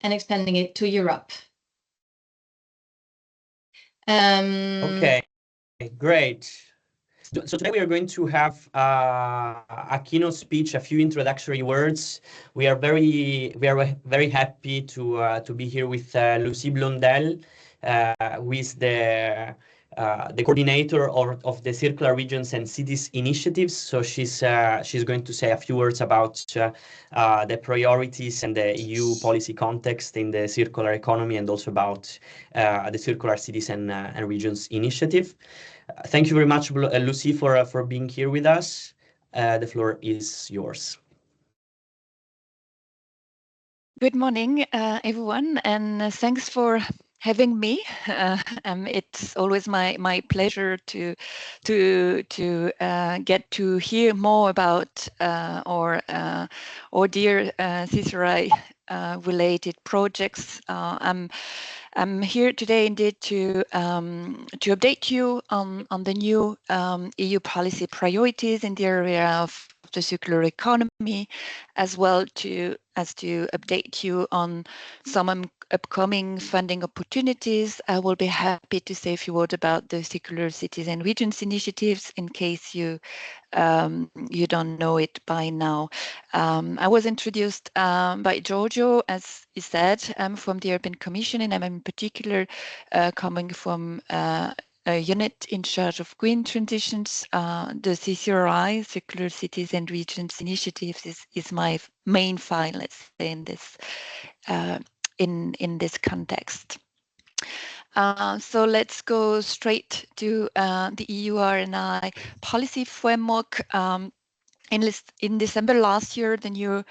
and expanding it to Europe. Okay, great. So today we are going to have a keynote speech, a few introductory words. We are very happy to be here with Lucie Blondel, who is the coordinator of the Circular Regions and Cities initiatives. So she's going to say a few words about the priorities and the EU policy context in the circular economy, and also about the Circular Cities and Regions initiative. Thank you very much, Lucie, for being here with us. The floor is yours. Good morning, everyone, and thanks for having me. It's always my pleasure to get to hear more about our dear CCRI related projects. I'm here today indeed to update you on the new EU policy priorities in the area of the circular economy, as well as to update you on some upcoming funding opportunities. I will be happy to say a few words about the Circular Cities and Regions initiatives in case you don't know it by now. I was introduced by Giorgio, as he said. I'm from the European Commission, and I'm in particular coming from a unit in charge of green transitions. The CCRI, Circular Cities and Regions initiatives, is my main file, let's say, in this context. So let's go straight to the EU R&I policy framework. In December last year, the new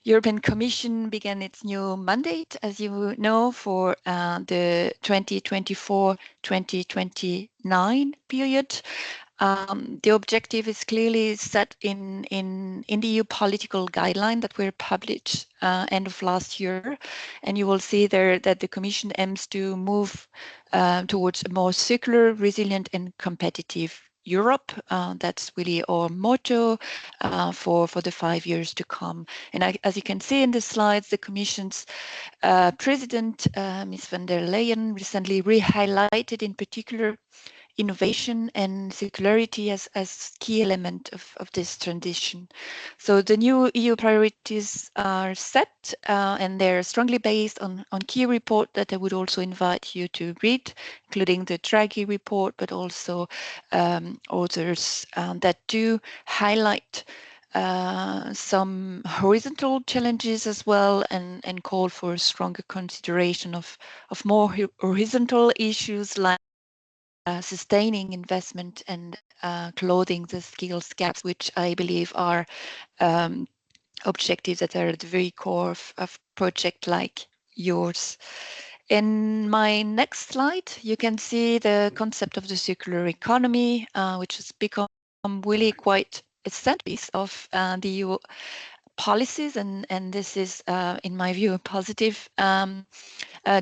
European Commission began its new mandate, as you know, for the 2024-2029 period. The objective is clearly set in the EU political guideline that were published end of last year, and you will see there that the Commission aims to move towards a more circular, resilient, and competitive Europe. That's really our motto for the 5 years to come. And as you can see in the slides, the Commission's President, Ms. von der Leyen, recently re-highlighted in particular innovation and circularity as key element of this transition. So the new EU priorities are set and they're strongly based on key report that I would also invite you to read, including the Draghi report, but also others that do highlight some horizontal challenges as well, and call for a stronger consideration of more horizontal issues like sustaining investment and closing the skills gaps, which I believe are objectives that are at the very core of project like yours. In my next slide, you can see the concept of the circular economy, which has become really quite a centerpiece of the EU policies, and this is, in my view, a positive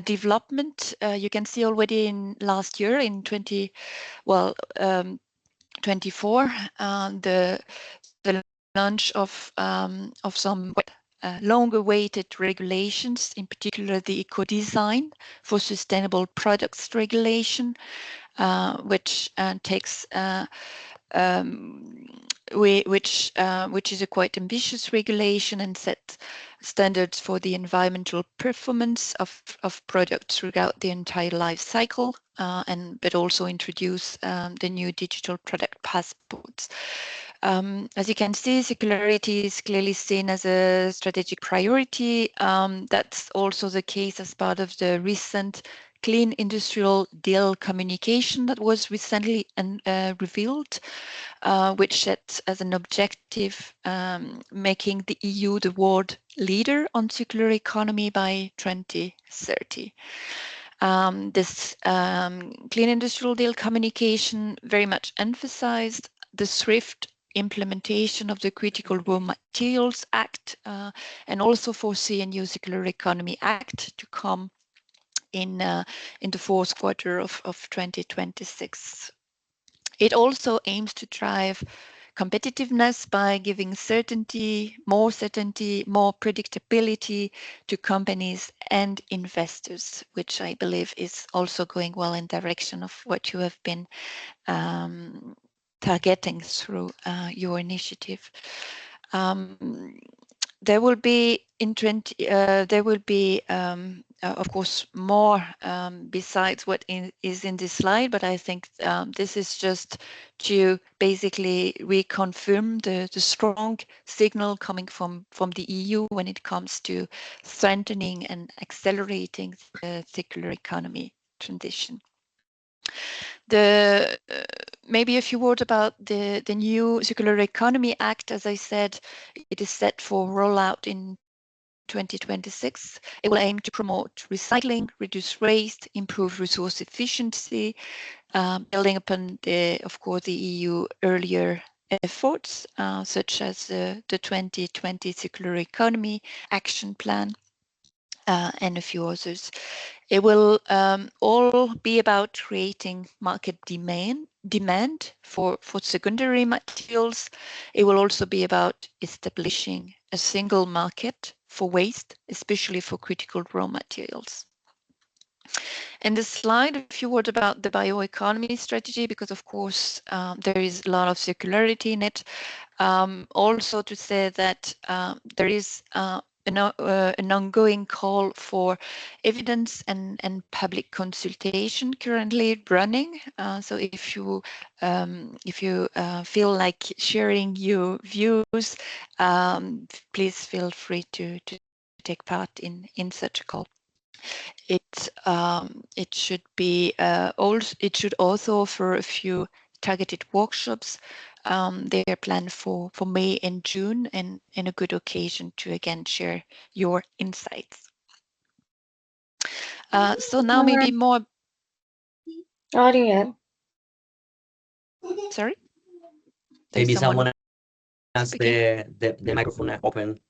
development. You can see already in last year, in 24, the launch of some long-awaited regulations, in particular the eco-design for sustainable products regulation, which takes which is a quite ambitious regulation and set standards for the environmental performance of products throughout the entire life cycle, but also introduce the new digital product passports. As you can see, circularity is clearly seen as a strategic priority. That's also the case as part of the recent Clean Industrial Deal communication that was recently revealed, which sets as an objective making the EU the world leader on circular economy by 2030. This Clean Industrial Deal communication very much emphasized the swift implementation of the Critical Raw Materials Act and also foresee a new Circular Economy Act to come in the fourth quarter of 2026. It also aims to drive competitiveness by giving certainty, more predictability to companies and investors, which I believe is also going well in direction of what you have been targeting through your initiative. There will be of course more besides what is in this slide, but I think this is just to basically reconfirm the strong signal coming from the EU when it comes to strengthening and accelerating the circular economy transition. Maybe a few words about the new Circular Economy Act. As I said, it is set for rollout in 2026. It will aim to promote recycling, reduce waste, improve resource efficiency, building upon of course, the EU earlier efforts, such as the 2020 Circular Economy Action Plan, and a few others. It will all be about creating market demand for secondary materials. It will also be about establishing a single market for waste, especially for critical raw materials. In this slide, a few words about the bioeconomy strategy, because of course there is a lot of circularity in it. Also to say that there is an ongoing call for evidence and public consultation currently running. So if you feel like sharing your views, please feel free to take part in such a call. It should also offer a few targeted workshops. They are planned for May and June, and a good occasion to again share your insights. So now maybe more. Sorry. Maybe someone has the microphone open.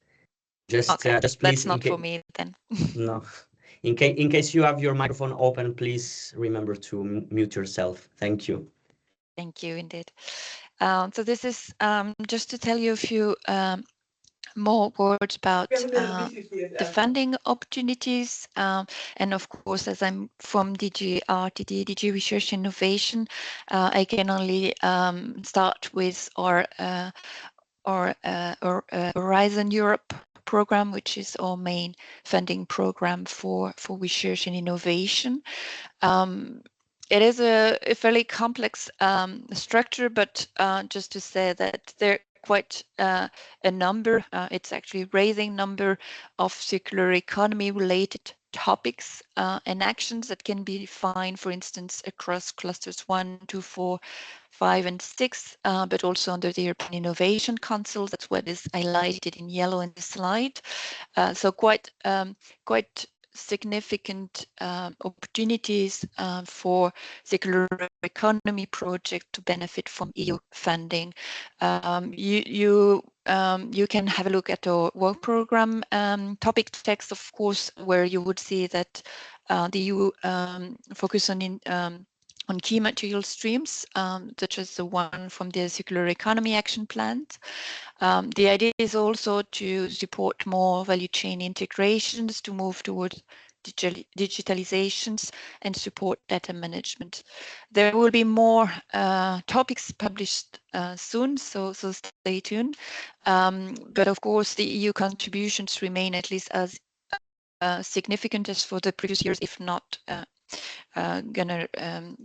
Just please. That's not for me then. No. In case you have your microphone open, please remember to mute yourself. Thank you. Thank you, indeed. So this is just to tell you a few more words about the funding opportunities. And of course, as I'm from DG RTD, DG Research Innovation, I can only start with our Horizon Europe program, which is our main funding program for research and innovation. It is a fairly complex structure, but just to say that there are quite a number, it's actually raising number of circular economy related topics and actions that can be defined, for instance, across clusters 1, 2, 4, 5, and 6, but also under the European Innovation Council. That's what is highlighted in yellow in the slide. So quite significant opportunities for circular economy project to benefit from EU funding. You can have a look at our work program topic text, of course, where you would see that the EU focus on key material streams, such as the one from the Circular Economy Action Plan. The idea is also to support more value chain integrations to move towards digitalizations and support data management. There will be more topics published soon, so stay tuned. But of course, the EU contributions remain at least as significant as for the previous years, if not gonna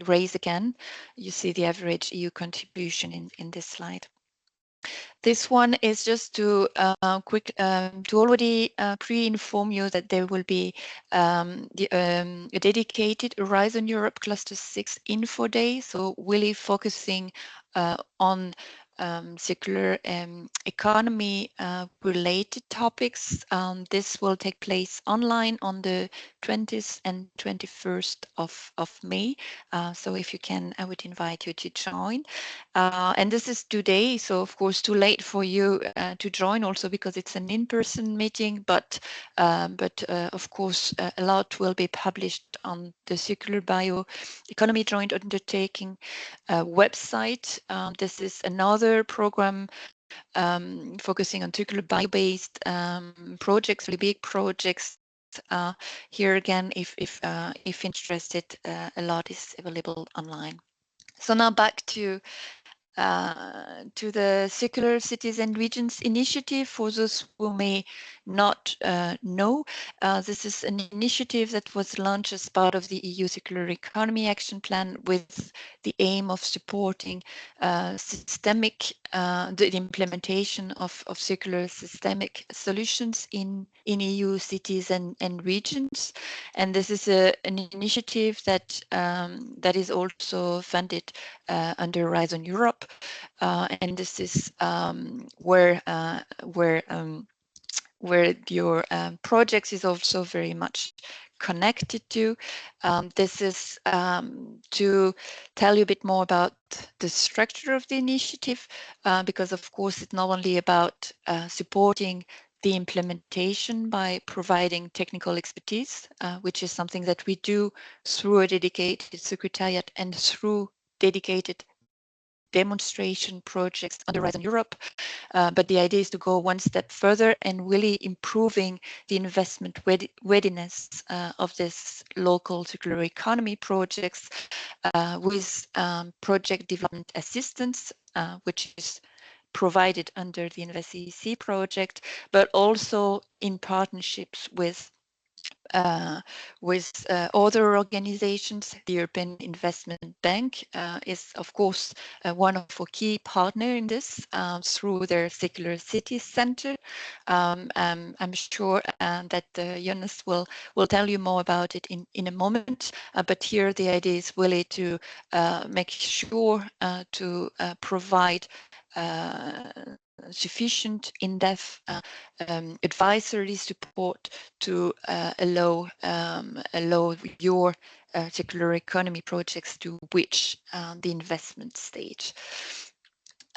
raise again. You see the average EU contribution in this slide. This one is just to already pre-inform you that there will be a dedicated Horizon Europe Cluster 6 Info Day, so really focusing on circular economy related topics. This will take place online on the 20th and 21st of May. So if you can, I would invite you to join. And this is today, so of course too late for you to join, also because it's an in-person meeting, but of course a lot will be published on the Circular Bioeconomy Joint Undertaking website. This is another another program focusing on circular bio-based projects, really big projects. Here again, if interested, a lot is available online. So now back to the Circular Cities and Regions initiative. For those who may not know, this is an initiative that was launched as part of the EU Circular Economy Action Plan with the aim of supporting the implementation of circular systemic solutions in EU cities and regions. And this is an initiative that is also funded under Horizon Europe, and this is where your projects is also very much connected to. This is to tell you a bit more about the structure of the initiative, because of course it's not only about supporting the implementation by providing technical expertise, which is something that we do through a dedicated secretariat and through dedicated demonstration projects under Horizon Europe. But the idea is to go one step further and really improving the investment readiness of this local circular economy projects with project development assistance, which is provided under the InvestCEC project, but also in partnerships with other organizations. The European Investment Bank is, of course, one of our key partners in this through their Circular Cities Center. I'm sure that Jonas will tell you more about it in a moment. But here the idea is really to make sure to provide sufficient in-depth advisory support to allow your circular economy projects to reach the investment stage.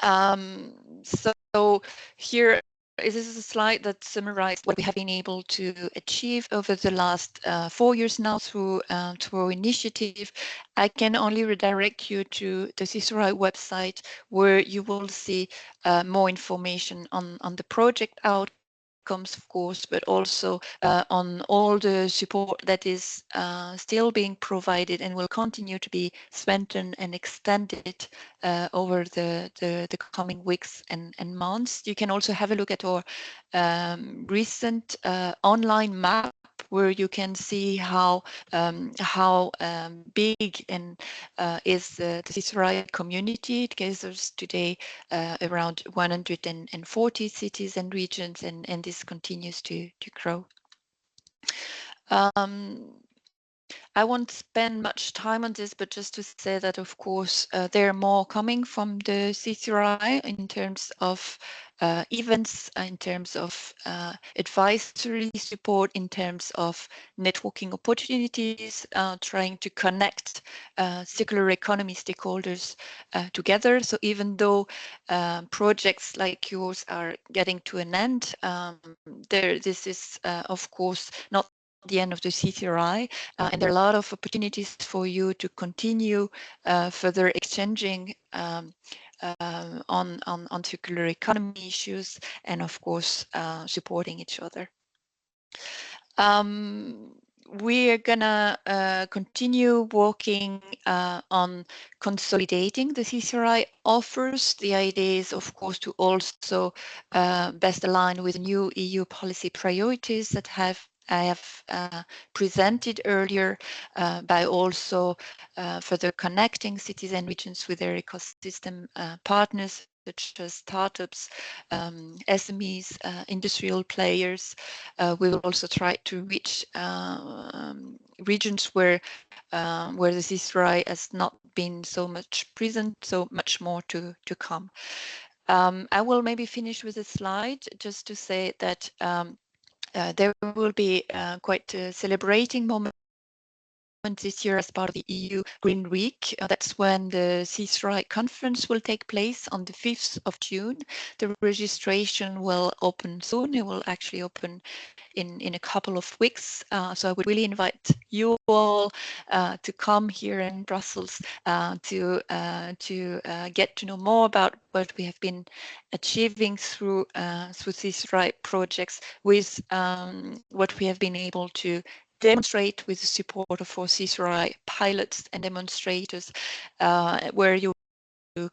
So here, this is a slide that summarizes what we have been able to achieve over the last 4 years now through our initiative. I can only redirect you to the CSRI website, where you will see more information on the project outcomes, of course, but also on all the support that is still being provided and will continue to be strengthened and extended over the coming weeks and months. You can also have a look at our recent online map, where you can see how big and is the CSRI community. It gathers today around 140 cities and regions, and this continues to grow. I won't spend much time on this, but just to say that, of course, there are more coming from the CSRI in terms of events, in terms of advisory support, in terms of networking opportunities, trying to connect circular economy stakeholders together. So even though projects like yours are getting to an end, this is, of course, not the end of the CSRI, and there are a lot of opportunities for you to continue further exchanging on circular economy issues, and of course supporting each other. We are gonna continue working on consolidating the CSRI offers. The idea is, of course, to also best align with new EU policy priorities that I have presented earlier, by also further connecting cities and regions with their ecosystem partners, such as startups, SMEs, industrial players. We will also try to reach regions where the CSRI has not been so much present, so much more to come. I will maybe finish with a slide just to say that there will be quite a celebrating moment this year as part of the EU Green Week. That's when the CISRI conference will take place on the 5th of June. The registration will open soon. It will actually open in a couple of weeks. So I would really invite you all to come here in Brussels to get to know more about what we have been achieving through these projects, with what we have been able to demonstrate with the support of our CISRI pilots and demonstrators, where you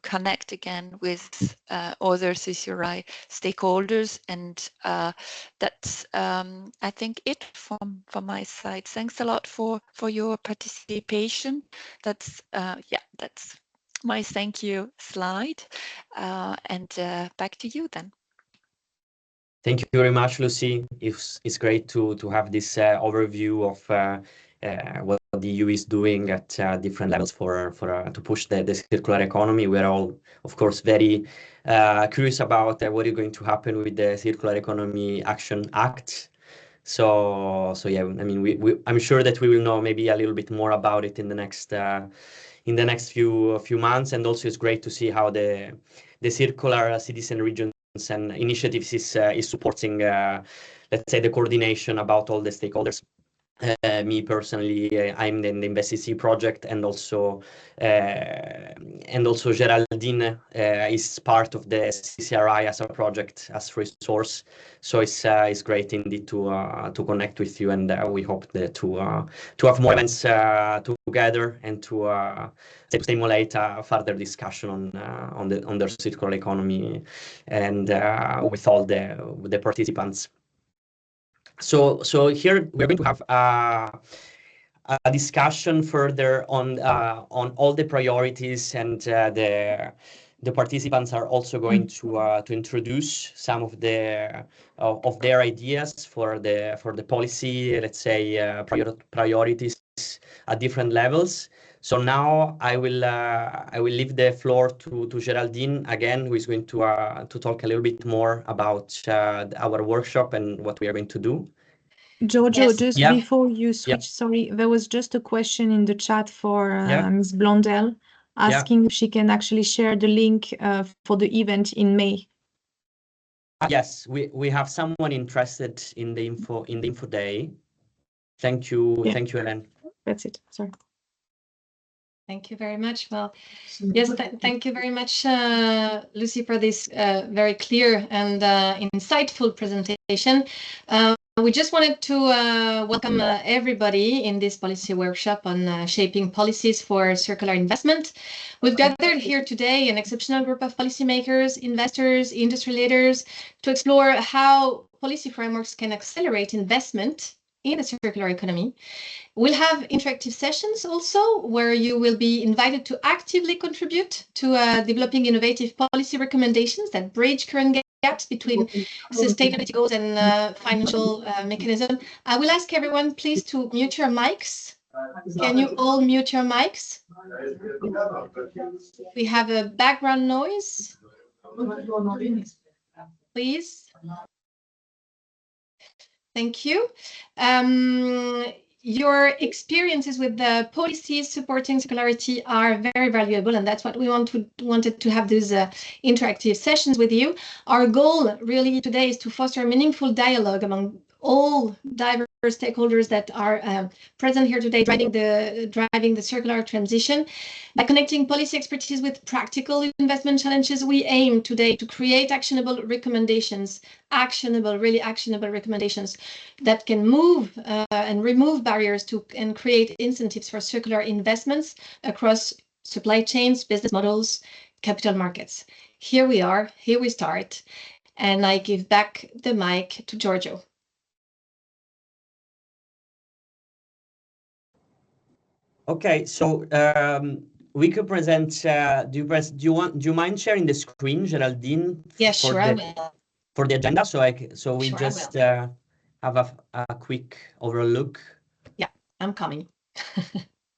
connect again with other CISRI stakeholders. And that's I think it from my side. Thanks a lot for your participation. That's that's my thank you slide, and back to you then. Thank you very much, Lucie. It's great to have this overview of what the EU is doing at different levels to push the circular economy. We're all, of course, very curious about what is going to happen with the Circular Economy Action Act. So yeah, I mean, I'm sure that we will know maybe a little bit more about it in the next few months. And also, it's great to see how the circular citizen regions and initiatives is supporting, let's say, the coordination about all the stakeholders. Me personally, I'm in the InvestCEC project, and also Geraldine is part of the CCRI as a project, as resource. So it's great indeed to connect with you, and we hope to have more events together, and to stimulate further discussion on the circular economy, and with all the participants. So here we're going to have a discussion further on all the priorities, and the participants are also going to introduce some of their ideas for the policy, let's say, priorities at different levels. So now I will leave the floor to Geraldine again, who is going to talk a little bit more about our workshop and what we are going to do. Giorgio, yes. Just before you switch, sorry, there was just a question in the chat for Ms. Blondel, asking if she can actually share the link for the event in May. Yes, we have someone interested in the info day. Thank you, thank you, Hélène. That's it. Sorry. Thank you very much. Well, yes, thank you very much, Lucie, for this very clear and insightful presentation. We just wanted to welcome everybody in this policy workshop on shaping policies for circular investment. We've gathered here today an exceptional group of policymakers, investors, industry leaders to explore how policy frameworks can accelerate investment in the circular economy. We'll have interactive sessions also, where you will be invited to actively contribute to developing innovative policy recommendations that bridge current gaps between sustainability goals and financial mechanism. I will ask everyone, please, to mute your mics. Can you all mute your mics? We have a background noise. Please. Thank you. Your experiences with the policies supporting circularity are very valuable, and that's what we wanted to have these interactive sessions with you. Our goal really today is to foster a meaningful dialogue among all diverse stakeholders that are present here today, driving the circular transition. By connecting policy expertise with practical investment challenges, we aim today to create actionable recommendations, really actionable recommendations that can move and remove barriers and create incentives for circular investments across supply chains, business models, capital markets. Here we are, here we start, and I give back the mic to Giorgio. Okay, so we could present. Do you mind sharing the screen, Geraldine? Yeah, sure, I will. For the agenda, so we sure just have a quick overall look. Yeah, I'm coming.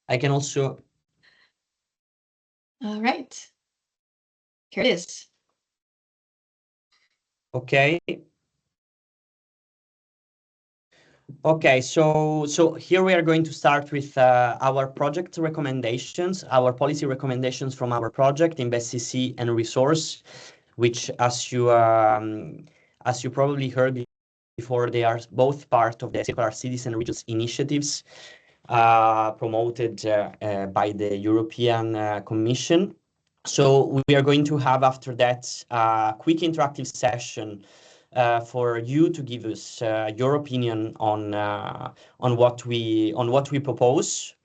I can also. All right. Here it is. Okay. Okay, so here we are going to start with our project recommendations, our policy recommendations from our project, InvestCEC and RESOURCE, which, as you probably heard before, they are both part of the Circular Cities and Regions initiatives promoted by the European Commission. So we are going to have after that a quick interactive session for you to give us your opinion on what we propose,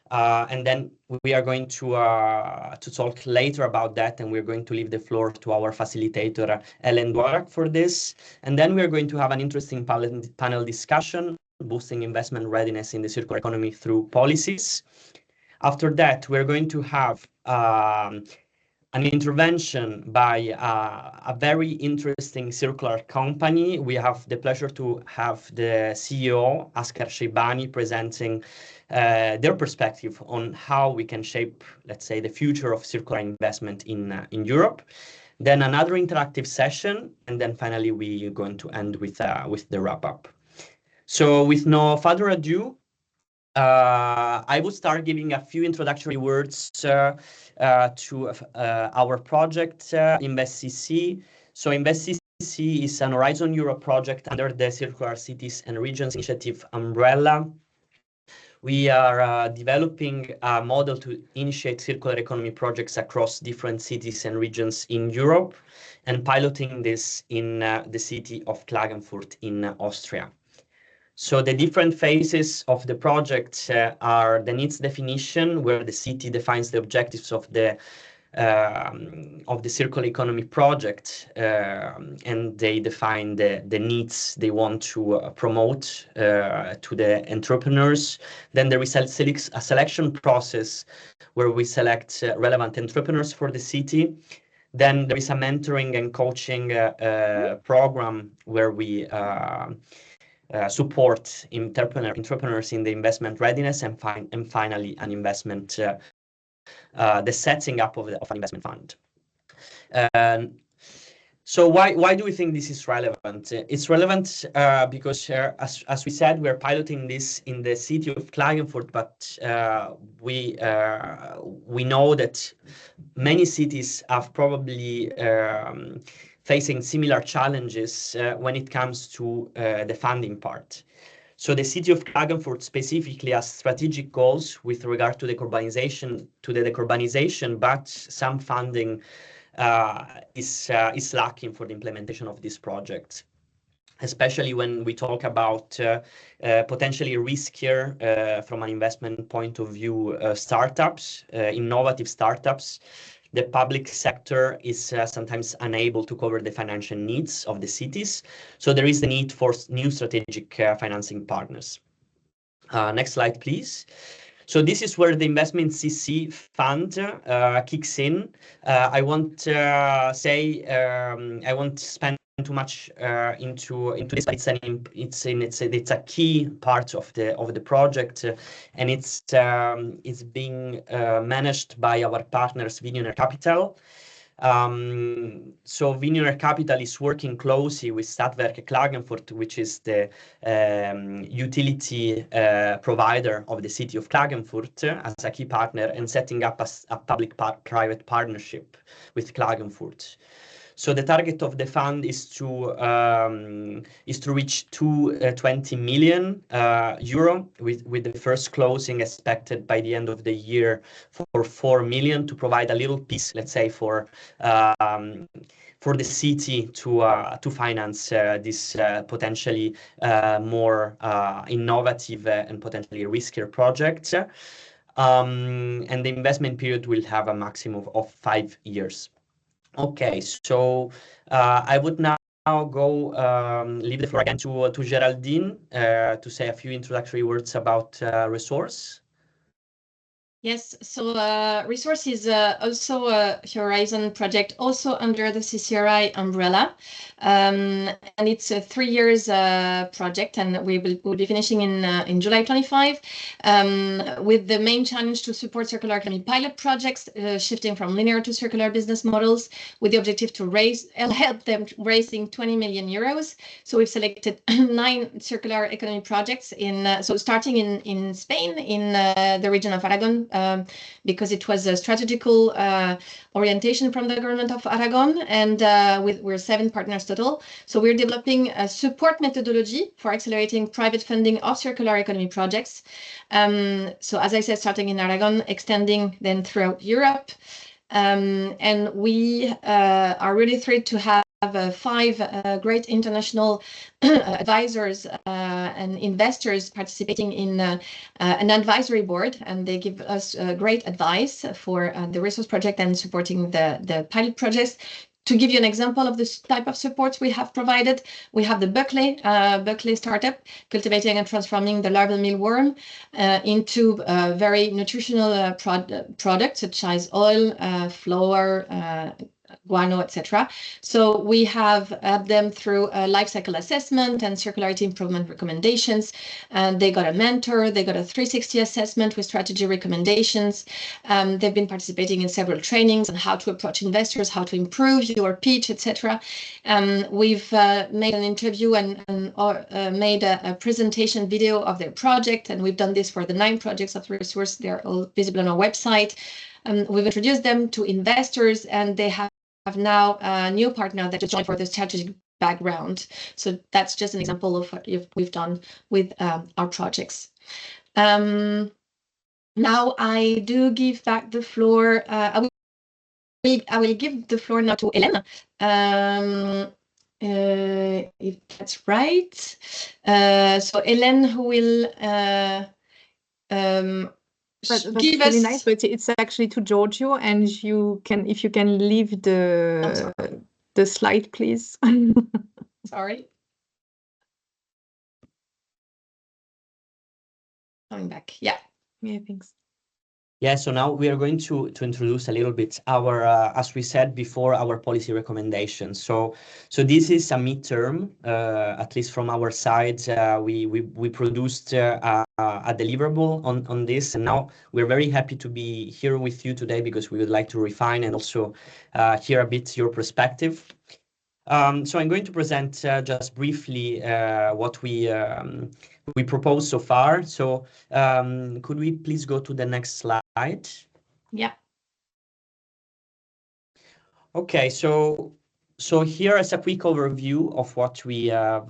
and then we are going to talk later about that, and we're going to leave the floor to our facilitator Ellen Dworak for this, and then we are going to have an interesting panel discussion, boosting investment readiness in the circular economy through policies. After that, we're going to have an intervention by a very interesting circular company. We have the pleasure to have the CEO, Askar Sheibani, presenting their perspective on how we can shape, let's say, the future of circular investment in Europe. Then another interactive session, and then finally we are going to end with the wrap-up. So with no further ado, I will start giving a few introductory words to our project, InvestCEC. So InvestCEC is an Horizon Europe project under the Circular Cities and Regions Initiative umbrella. We are developing a model to initiate circular economy projects across different cities and regions in Europe, and piloting this in the city of Klagenfurt in Austria. So the different phases of the project are the needs definition, where the city defines the objectives of the circular economy project, and they define the needs they want to promote to the entrepreneurs. Then there is a selection process where we select relevant entrepreneurs for the city. Then there is a mentoring and coaching program where we support entrepreneurs in the investment readiness, and finally an investment, the setting up of an investment fund. So why do we think this is relevant? It's relevant because, as we said, we're piloting this in the city of Klagenfurt, but we know that many cities have probably facing similar challenges when it comes to the funding part. So the city of Klagenfurt specifically has strategic goals with regard to the decarbonization, but some funding is lacking for the implementation of this project, especially when we talk about potentially riskier from an investment point of view startups, innovative startups. The public sector is sometimes unable to cover the financial needs of the cities. So there is the need for new strategic financing partners. Next slide, please. So this is where the InvestCEC fund kicks in. I won't spend too much into this, but it's a key part of the project, and it's being managed by our partners Vinioner Capital. So Vinioner Capital is working closely with Stadtwerke Klagenfurt, which is the utility provider of the city of Klagenfurt, as a key partner, and setting up a public-private partnership with Klagenfurt. So the target of the fund is to reach 20 million euro, with the first closing expected by the end of the year for 4 million, to provide a little piece, let's say, for the city to finance this potentially more innovative and potentially riskier project. And the investment period will have a maximum of 5 years. Okay, so I would now go leave the floor again to Geraldine to say a few introductory words about RESOURCE. Yes, so Resource is also a Horizon project, also under the CCRI umbrella. And it's a 3 years project, and we'll be finishing in July 25, with the main challenge to support circular economy pilot projects, shifting from linear to circular business models, with the objective to help them raising 20 million euros. So we've selected 9 circular economy projects so starting in Spain, in the region of Aragon, because it was a strategical orientation from the government of Aragon, and we're 7 partners total. So we're developing a support methodology for accelerating private funding of circular economy projects. So as I said, starting in Aragon, extending then throughout Europe. And we are really thrilled to have 5 great international advisors and investors participating in an advisory board, and they give us great advice for the resource project and supporting the pilot projects. To give you an example of this type of supports we have provided, we have the Buckley startup, cultivating and transforming the larval mealworm into very nutritional products such as oil, flour, guano, etc. So we have helped them through a life cycle assessment and circularity improvement recommendations. And they got a mentor, they got a 360 assessment with strategy recommendations. They've been participating in several trainings on how to approach investors, how to improve your pitch, etc. We've made an interview and made a presentation video of their project, and we've done this for the 9 projects of Resource. They're all visible on our website. We've introduced them to investors, and they have now a new partner that just joined for the strategic background. So that's just an example of what we've done with our projects. Now I do give back the floor. I will give the floor now to Hélène, if that's right. So Hélène, who will that's really nice, but it's actually to Giorgio, and you can, if you can leave the slide, please. Sorry. Coming back. Yeah, thanks. Yeah, so now we are going to introduce a little bit our, as we said before, our policy recommendations. So this is a midterm, at least from our side. We produced a deliverable on this, and now we're very happy to be here with you today because we would like to refine and also hear a bit your perspective. So I'm going to present just briefly what we proposed so far. So could we please go to the next slide? Yeah. Okay, so here is a quick overview of what we have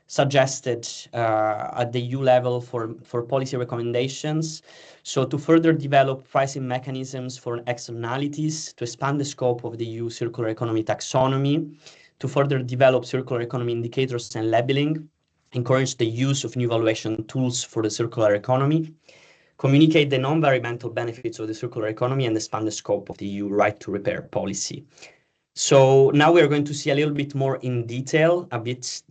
suggested at the EU level for policy recommendations. So to further develop pricing mechanisms for externalities, to expand the scope of the EU circular economy taxonomy, to further develop circular economy indicators and labeling, encourage the use of new valuation tools for the circular economy, communicate the non-environmental benefits of the circular economy, and expand the scope of the EU right to repair policy. So now we are going to see a little bit more in detail a bit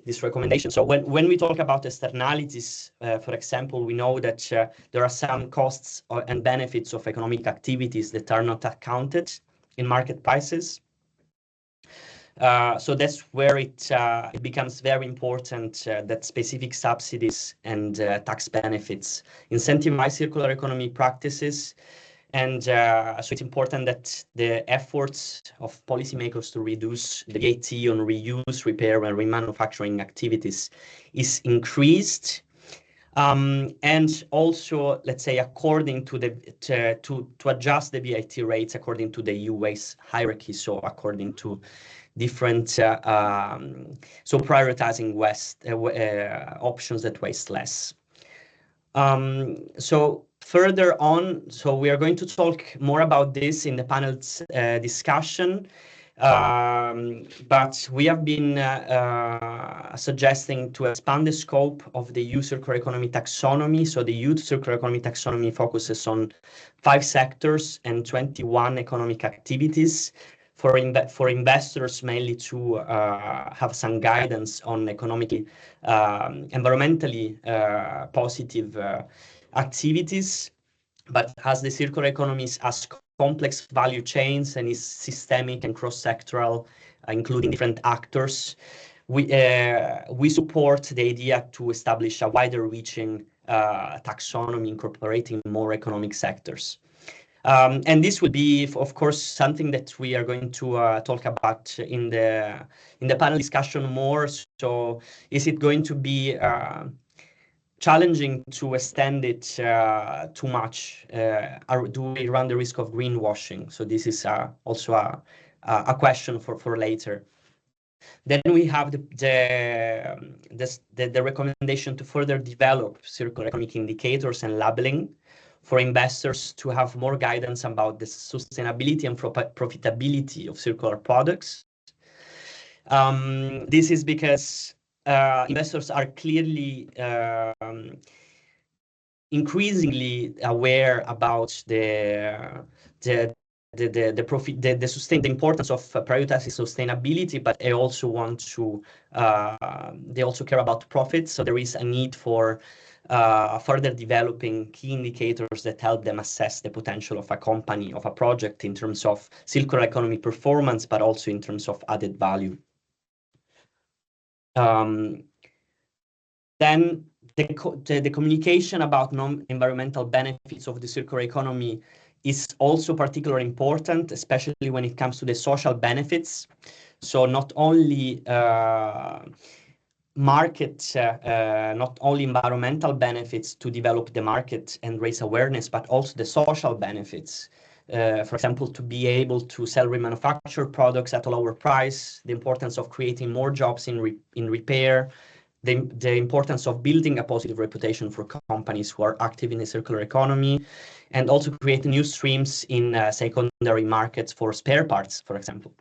this recommendation. So when we talk about externalities, for example, we know that there are some costs and benefits of economic activities that are not accounted in market prices. So that's where it becomes very important that specific subsidies and tax benefits incentivize circular economy practices. And so it's important that the efforts of policymakers to reduce the VAT on reuse, repair, and remanufacturing activities is increased. And also, let's say, according to to adjust the VAT rates according to the EU waste hierarchy, so according to different, so prioritizing waste options that waste less. So further on, so we are going to talk more about this in the panel's discussion, but we have been suggesting to expand the scope of the EU circular economy taxonomy. So the EU circular economy taxonomy focuses on 5 sectors and 21 economic activities. For investors, mainly to have some guidance on economically, environmentally positive activities, but as the circular economy is as complex value chains and is systemic and cross-sectoral, including different actors, we support the idea to establish a wider-reaching taxonomy incorporating more economic sectors. And this will be, of course, something that we are going to talk about in the panel discussion more. So, is it going to be challenging to extend it too much? Or do we run the risk of greenwashing? So this is also a question for later. Then we have the recommendation to further develop circular economic indicators and labeling for investors to have more guidance about the sustainability and profitability of circular products. This is because investors are clearly increasingly aware about the importance of prioritizing sustainability, but they also want to they also care about profits. So there is a need for further developing key indicators that help them assess the potential of a company, of a project in terms of circular economy performance, but also in terms of added value. Then the communication about non-environmental benefits of the circular economy is also particularly important, especially when it comes to the social benefits. So not only not only environmental benefits to develop the market and raise awareness, but also the social benefits. For example, to be able to sell remanufactured products at a lower price, the importance of creating more jobs in repair, the importance of building a positive reputation for companies who are active in the circular economy, and also create new streams in secondary markets for spare parts, for example.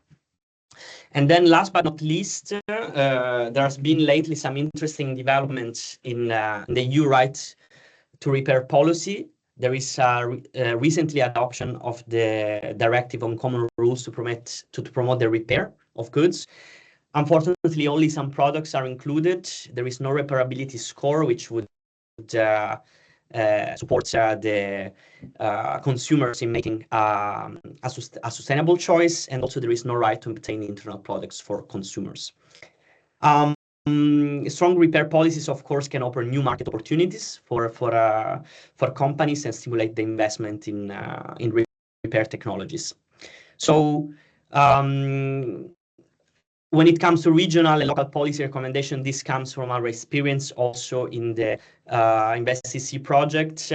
And then last but not least, there has been lately some interesting developments in the EU right to repair policy. There is recently adoption of the directive on common rules to promote the repair of goods. Unfortunately, only some products are included. There is no repairability score, which would support the consumers in making a sustainable choice, and also there is no right to obtain internal products for consumers. Strong repair policies, of course, can open new market opportunities for companies and stimulate the investment in repair technologies. So when it comes to regional and local policy recommendation, this comes from our experience also in the InvestCEC project.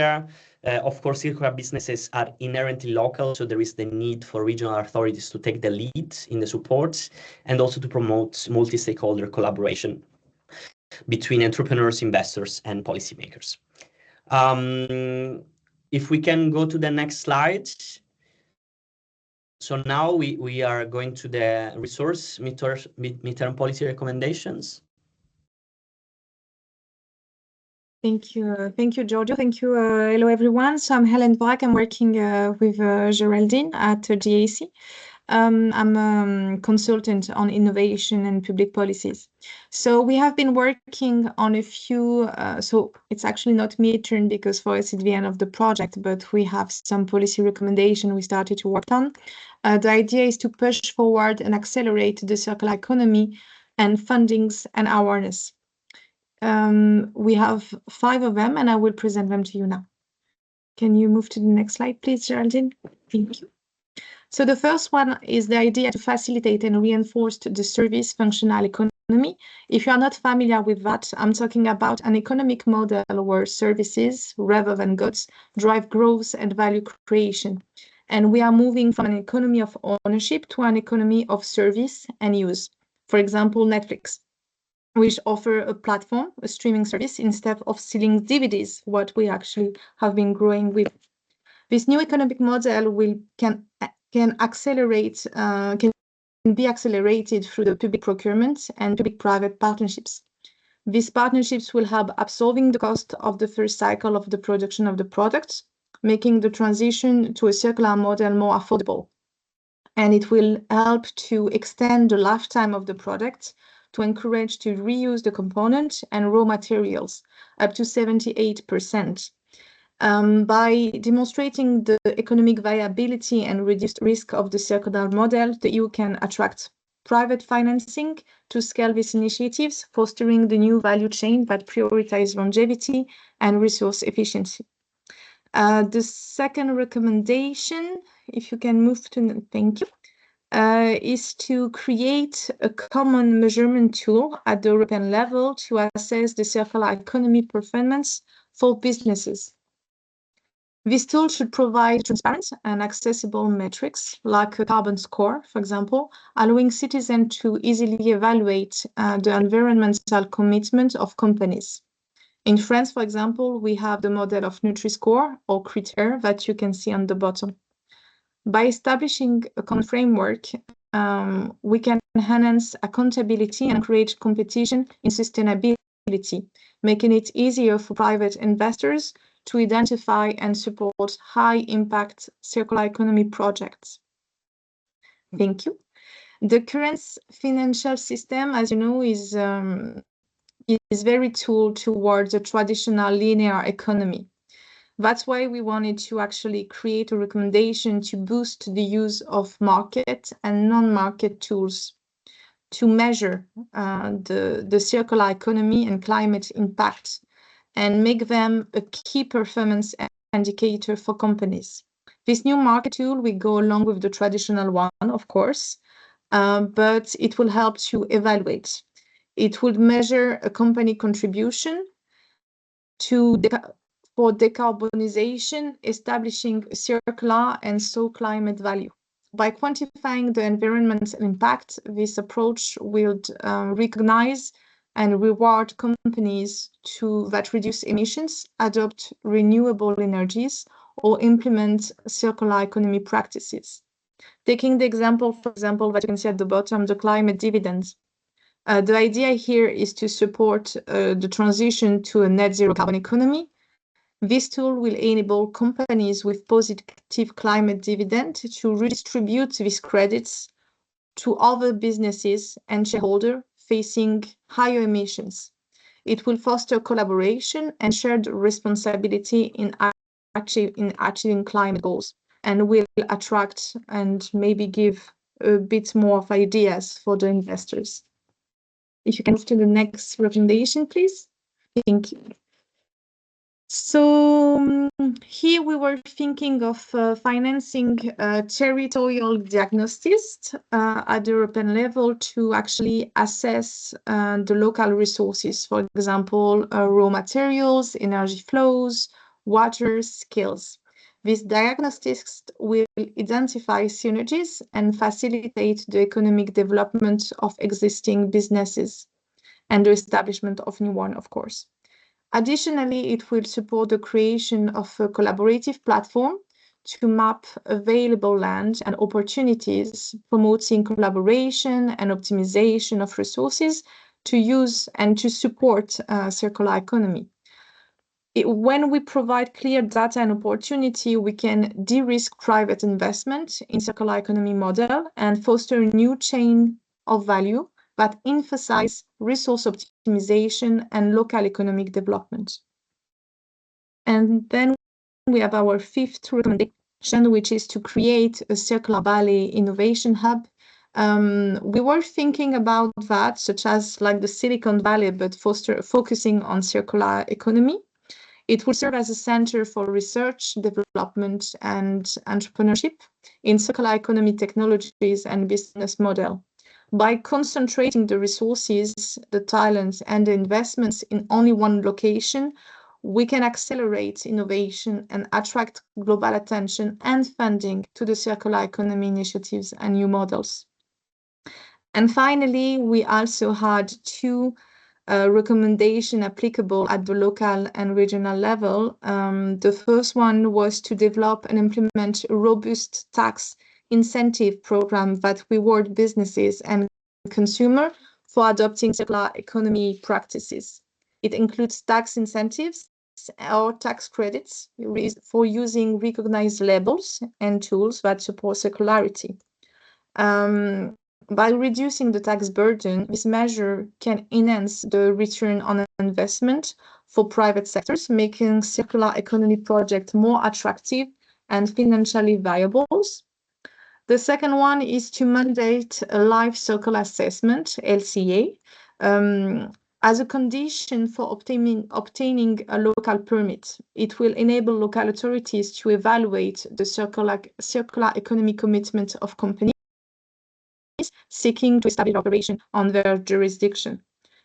Of course, circular businesses are inherently local, so there is the need for regional authorities to take the lead in the support and also to promote multi-stakeholder collaboration between entrepreneurs, investors, and policymakers. If we can go to the next slide. So now we are going to the resource midterm policy recommendations. Thank you, Giorgio. Thank you. Hello, everyone. So I'm Helen Brack. I'm working with Geraldine at GAC. I'm a consultant on innovation and public policies. So we have been working on a few, so it's actually not midterm because for us it's the end of the project, but we have some policy recommendation we started to work on. The idea is to push forward and accelerate the circular economy and fundings and awareness. We have 5 of them and I will present them to you now. Can you move to the next slide, please, Geraldine? Thank you. So the first one is the idea to facilitate and reinforce the service functional economy. If you are not familiar with that, I'm talking about an economic model where services, rather than goods, drive growth and value creation. And we are moving from an economy of ownership to an economy of service and use. For example, Netflix, which offer a platform, a streaming service, instead of selling DVDs, what we actually have been growing with. This new economic model can be accelerated through the public procurement and public-private partnerships. These partnerships will help absorbing the cost of the first cycle of the production of the products, making the transition to a circular model more affordable. And it will help to extend the lifetime of the product to encourage to reuse the component and raw materials up to 78%. By demonstrating the economic viability and reduced risk of the circular model, the EU can attract private financing to scale these initiatives, fostering the new value chain that prioritize longevity and resource efficiency. The second recommendation, if you can move to, thank you, is to create a common measurement tool at the European level to assess the circular economy performance for businesses. This tool should provide transparent and accessible metrics like a carbon score, for example, allowing citizens to easily evaluate the environmental commitment of companies. In France, for example, we have the model of Nutri-Score or Critère that you can see on the bottom. By establishing a common framework, we can enhance accountability and encourage competition in sustainability, making it easier for private investors to identify and support high-impact circular economy projects. Thank you. The current financial system, as you know, is very tooled towards a traditional linear economy. That's why we wanted to actually create a recommendation to boost the use of market and non-market tools to measure the circular economy and climate impact and make them a key performance indicator for companies. This new market tool will go along with the traditional one, of course, but it will help to evaluate. It will measure a company contribution for decarbonization, establishing a circular and climate value. By quantifying the environmental impact, this approach will recognize and reward companies that reduce emissions, adopt renewable energies, or implement circular economy practices. Taking the example, for example, that you can see at the bottom, the climate dividends. The idea here is to support the transition to a net zero carbon economy. This tool will enable companies with positive climate dividend to redistribute these credits to other businesses and shareholders facing higher emissions. It will foster collaboration and shared responsibility in achieving climate goals, and will attract and maybe give a bit more of ideas for the investors. If you can move to the next recommendation, please. Thank you. So here we were thinking of financing territorial diagnostics at the European level to actually assess the local resources, for example, raw materials, energy flows, water, skills. These diagnostics will identify synergies and facilitate the economic development of existing businesses and the establishment of new ones, of course. Additionally, it will support the creation of a collaborative platform to map available land and opportunities, promoting collaboration and optimization of resources to use and to support circular economy. When we provide clear data and opportunity, we can de-risk private investment in circular economy model and foster a new chain of value that emphasize resource optimization and local economic development. And then we have our fifth recommendation, which is to create a Circular Valley Innovation Hub. We were thinking about that, such as like the Silicon Valley, but focusing on circular economy. It will serve as a center for research, development, and entrepreneurship in circular economy technologies and business model. By concentrating the resources, the talents, and the investments in only one location, we can accelerate innovation and attract global attention and funding to the circular economy initiatives and new models. And finally, we also had two recommendations applicable at the local and regional level. The first one was to develop and implement a robust tax incentive program that reward businesses and consumers for adopting circular economy practices. It includes tax incentives or tax credits for using recognized labels and tools that support circularity. by reducing the tax burden, this measure can enhance the return on investment for private sectors, making circular economy projects more attractive and financially viable. The second one is to mandate a life cycle assessment, LCA, as a condition for obtaining a local permit. It will enable local authorities to evaluate the circular economy commitment of companies seeking to establish operation on their jurisdiction.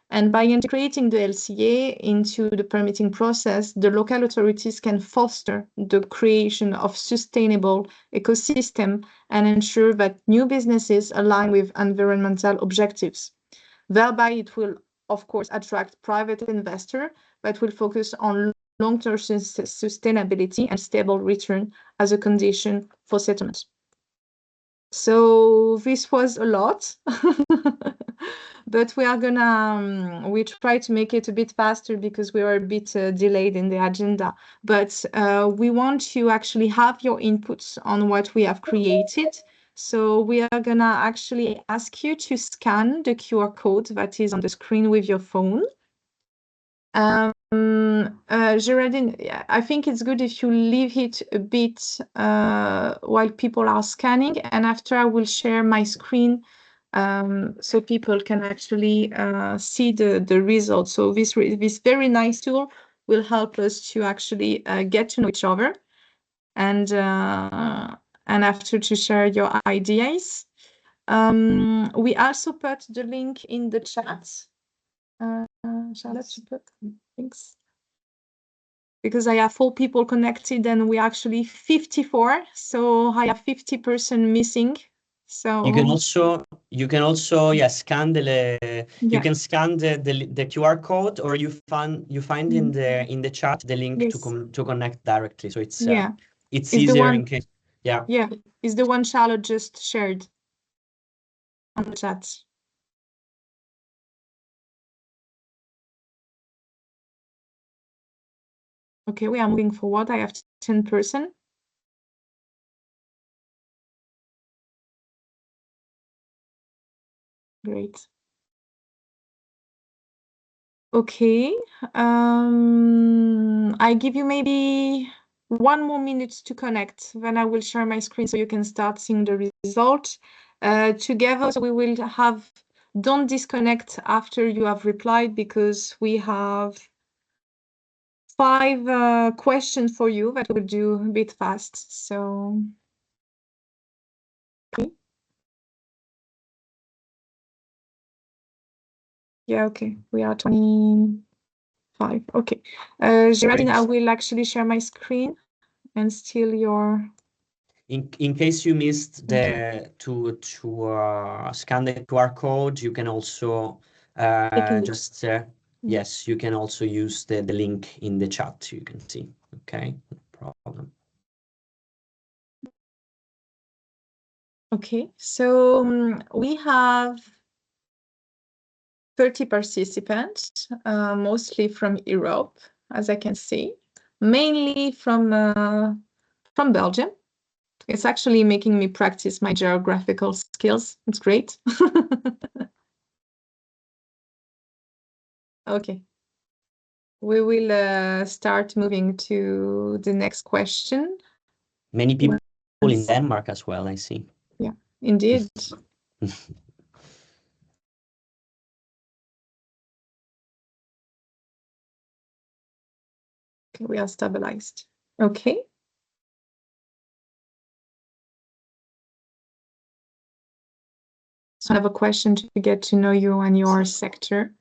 And by integrating the LCA into the permitting process, the local authorities can foster the creation of sustainable ecosystem and ensure that new businesses align with environmental objectives. Thereby, it will, of course, attract private investors that will focus on long-term sustainability and stable return as a condition for settlement. So this was a lot, but we try to make it a bit faster because we were a bit delayed in the agenda. But we want to actually have your inputs on what we have created. So we are gonna actually ask you to scan the QR code that is on the screen with your phone. Geraldine, I think it's good if you leave it a bit while people are scanning, and after I will share my screen so people can actually see the results. So this very nice tool will help us to actually get to know each other and after to share your ideas. We also put the link in the chat. Charlotte, you put, thanks. Because I have 4 people connected and we actually 54, so I have 50% missing. So you can also scan you can scan the QR code, or you find in the chat the link to connect directly. So it's it's easier in case. Yeah. Is the one Charlotte just shared on the chat. Okay, we are moving forward. I have 10%. Great. Okay. I give you maybe 1 more minute to connect. Then I will share my screen so you can start seeing the result together. So we will have. Don't disconnect after you have replied because we have 5 questions for you that we'll do a bit fast. So, okay. Yeah, okay. We are 25. Okay. Geraldine, I will actually share my screen and steal your. In case you missed to scan the QR code, you can also just yes, you can also use the link in the chat. You can see. Okay, no problem. Okay, so we have 30 participants, mostly from Europe, as I can see, mainly from Belgium. It's actually making me practice my geographical skills. It's great. Okay. We will start moving to the next question. Many people in Denmark as well, I see. Yeah, indeed. Okay, we are stabilized. Okay. So I have a question to get to know you and your sector.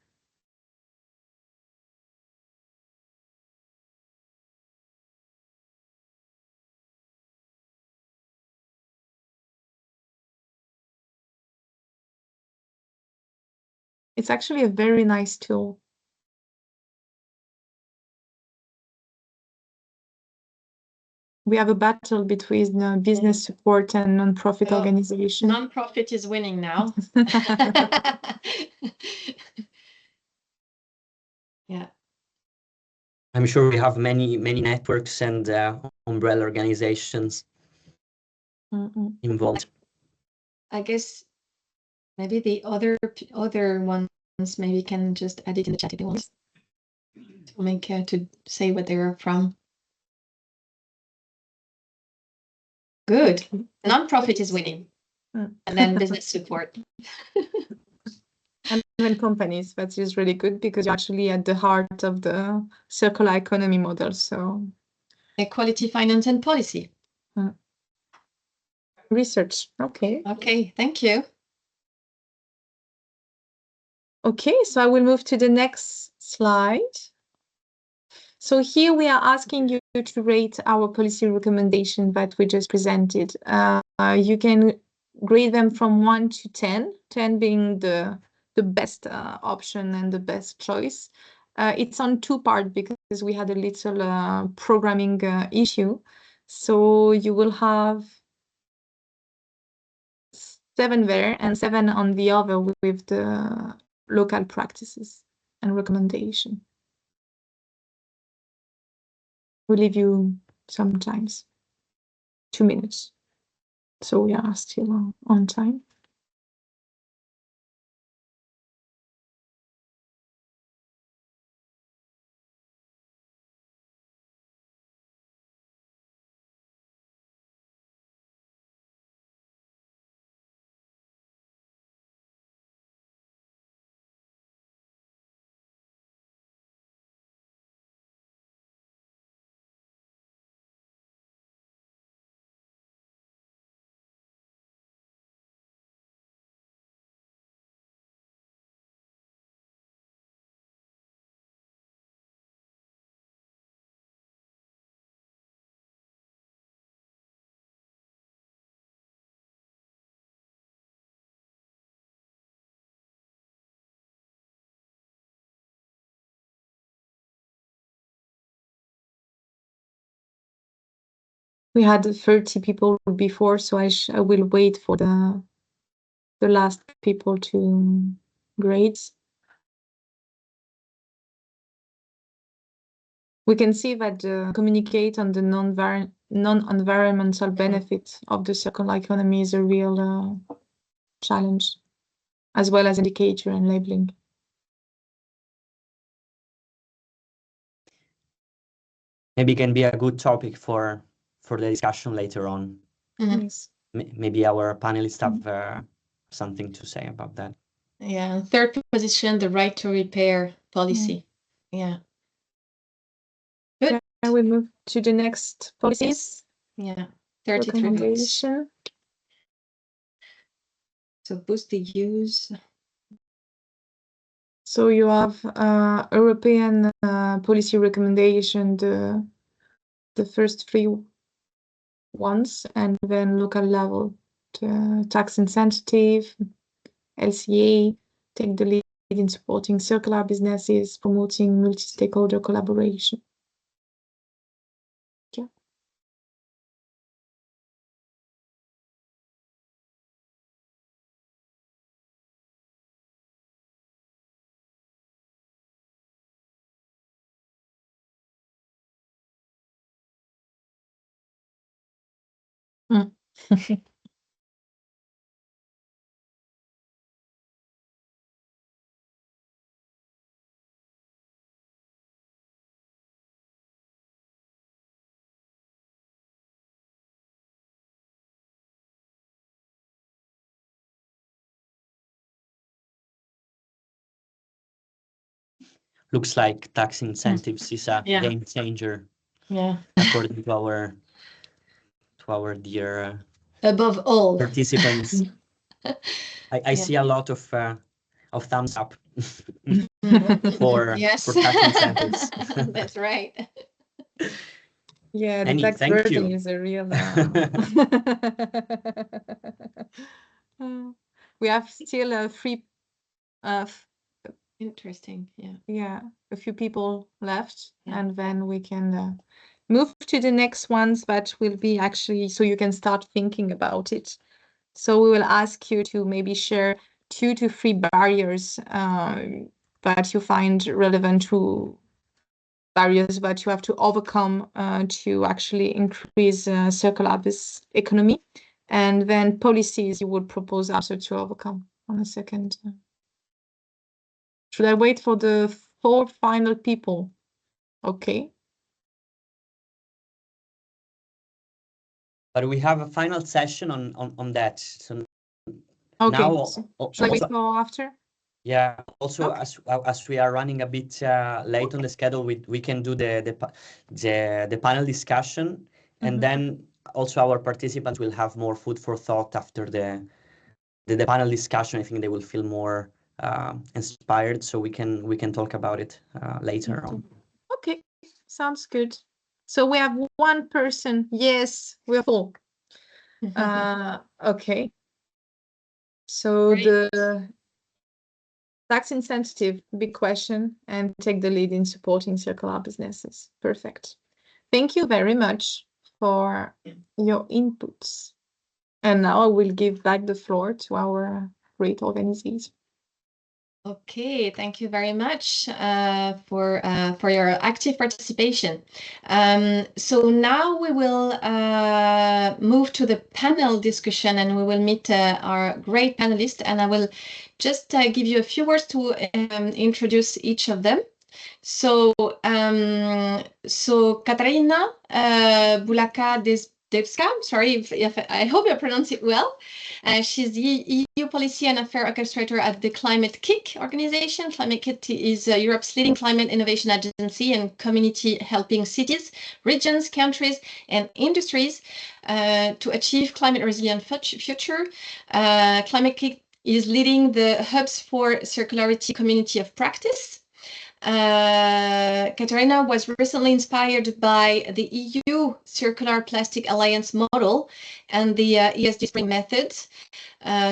It's actually a very nice tool. We have a battle between business support and non-profit organization. Non-profit is winning now. Yeah. I'm sure we have many networks and umbrella organizations involved. I guess Maybe the other ones maybe can just add it in the chat if they want to make to say what they're from. Good. Non-profit is winning. And then business support. And then companies, that is really good because you're actually at the heart of the circular economy model. So Equality, finance, and policy. Research. Okay. Okay, thank you. Okay, so I will move to the next slide. So here we are asking you to rate our policy recommendation that we just presented. You can grade them from 1 to 10, 10 being the best option and the best choice. It's on two parts because we had a little programming issue. So you will have 7 there and 7 on the other with the local practices and recommendation. We'll leave you sometimes 2 minutes. So we are still on time. We had 30 people before, so I will wait for the last people to grade. We can see that communicate on the non-environmental benefit of the circular economy is a real challenge, as well as indicator and labeling. Maybe can be a good topic for the discussion later on. Yes. Maybe our panelists have something to say about that. Yeah, third position, the right to repair policy. Yeah. Good. I will move to the next policies. Yeah, 33 votes. Recommendation. So boost the use. So you have European policy recommendation, the first 3 ones, and then local level, tax incentive, LCA, take the lead in supporting circular businesses, promoting multi-stakeholder collaboration. Yeah. Looks like tax incentives is a game changer. Yeah. According to our dear above all participants. I see a lot of thumbs up for tax incentives. That's right. Yeah, the Annie, tax thank burden you. is a real. We have still a free. Interesting. Yeah. Yeah, a few people left, and then we can move to the next ones that will be actually so you can start thinking about it. So we will ask you to maybe share 2 to 3 barriers that you find relevant to barriers that you have to overcome to actually increase circular economy, and then policies you would propose also to overcome. on a second. Should I wait for the 4 final people? Okay. But we have a final session on that. So Okay. now, Should I wait for after? Yeah. Also, Okay. as we are running a bit late on the schedule, we can do the panel discussion, and then also our participants will have more food for thought after the panel discussion. I think they will feel more inspired, so we can talk about it later on. Okay, sounds good. So we have 1 person. Yes, we're full. Okay. So Great. the tax insensitive, big question, and take the lead in supporting circular businesses. Perfect. Thank you very much for your inputs. And now I will give back the floor to our great organizers. Okay, thank you very much for your active participation. So now we will move to the panel discussion, and we will meet our great panelists. And I will just give you a few words to introduce each of them. So, Katarzyna Balucka-Debska, sorry if I hope I pronounce it well. She's the EU Policy and Affair Orchestrator at the ClimateCEC organization. ClimateCEC is Europe's leading climate innovation agency and community helping cities, regions, countries, and industries to achieve climate resilient future. ClimateCEC is leading the Hubs for Circularity community of practice. Katarzyna was recently inspired by the EU Circular Plastic Alliance model and the ESG Spring methods.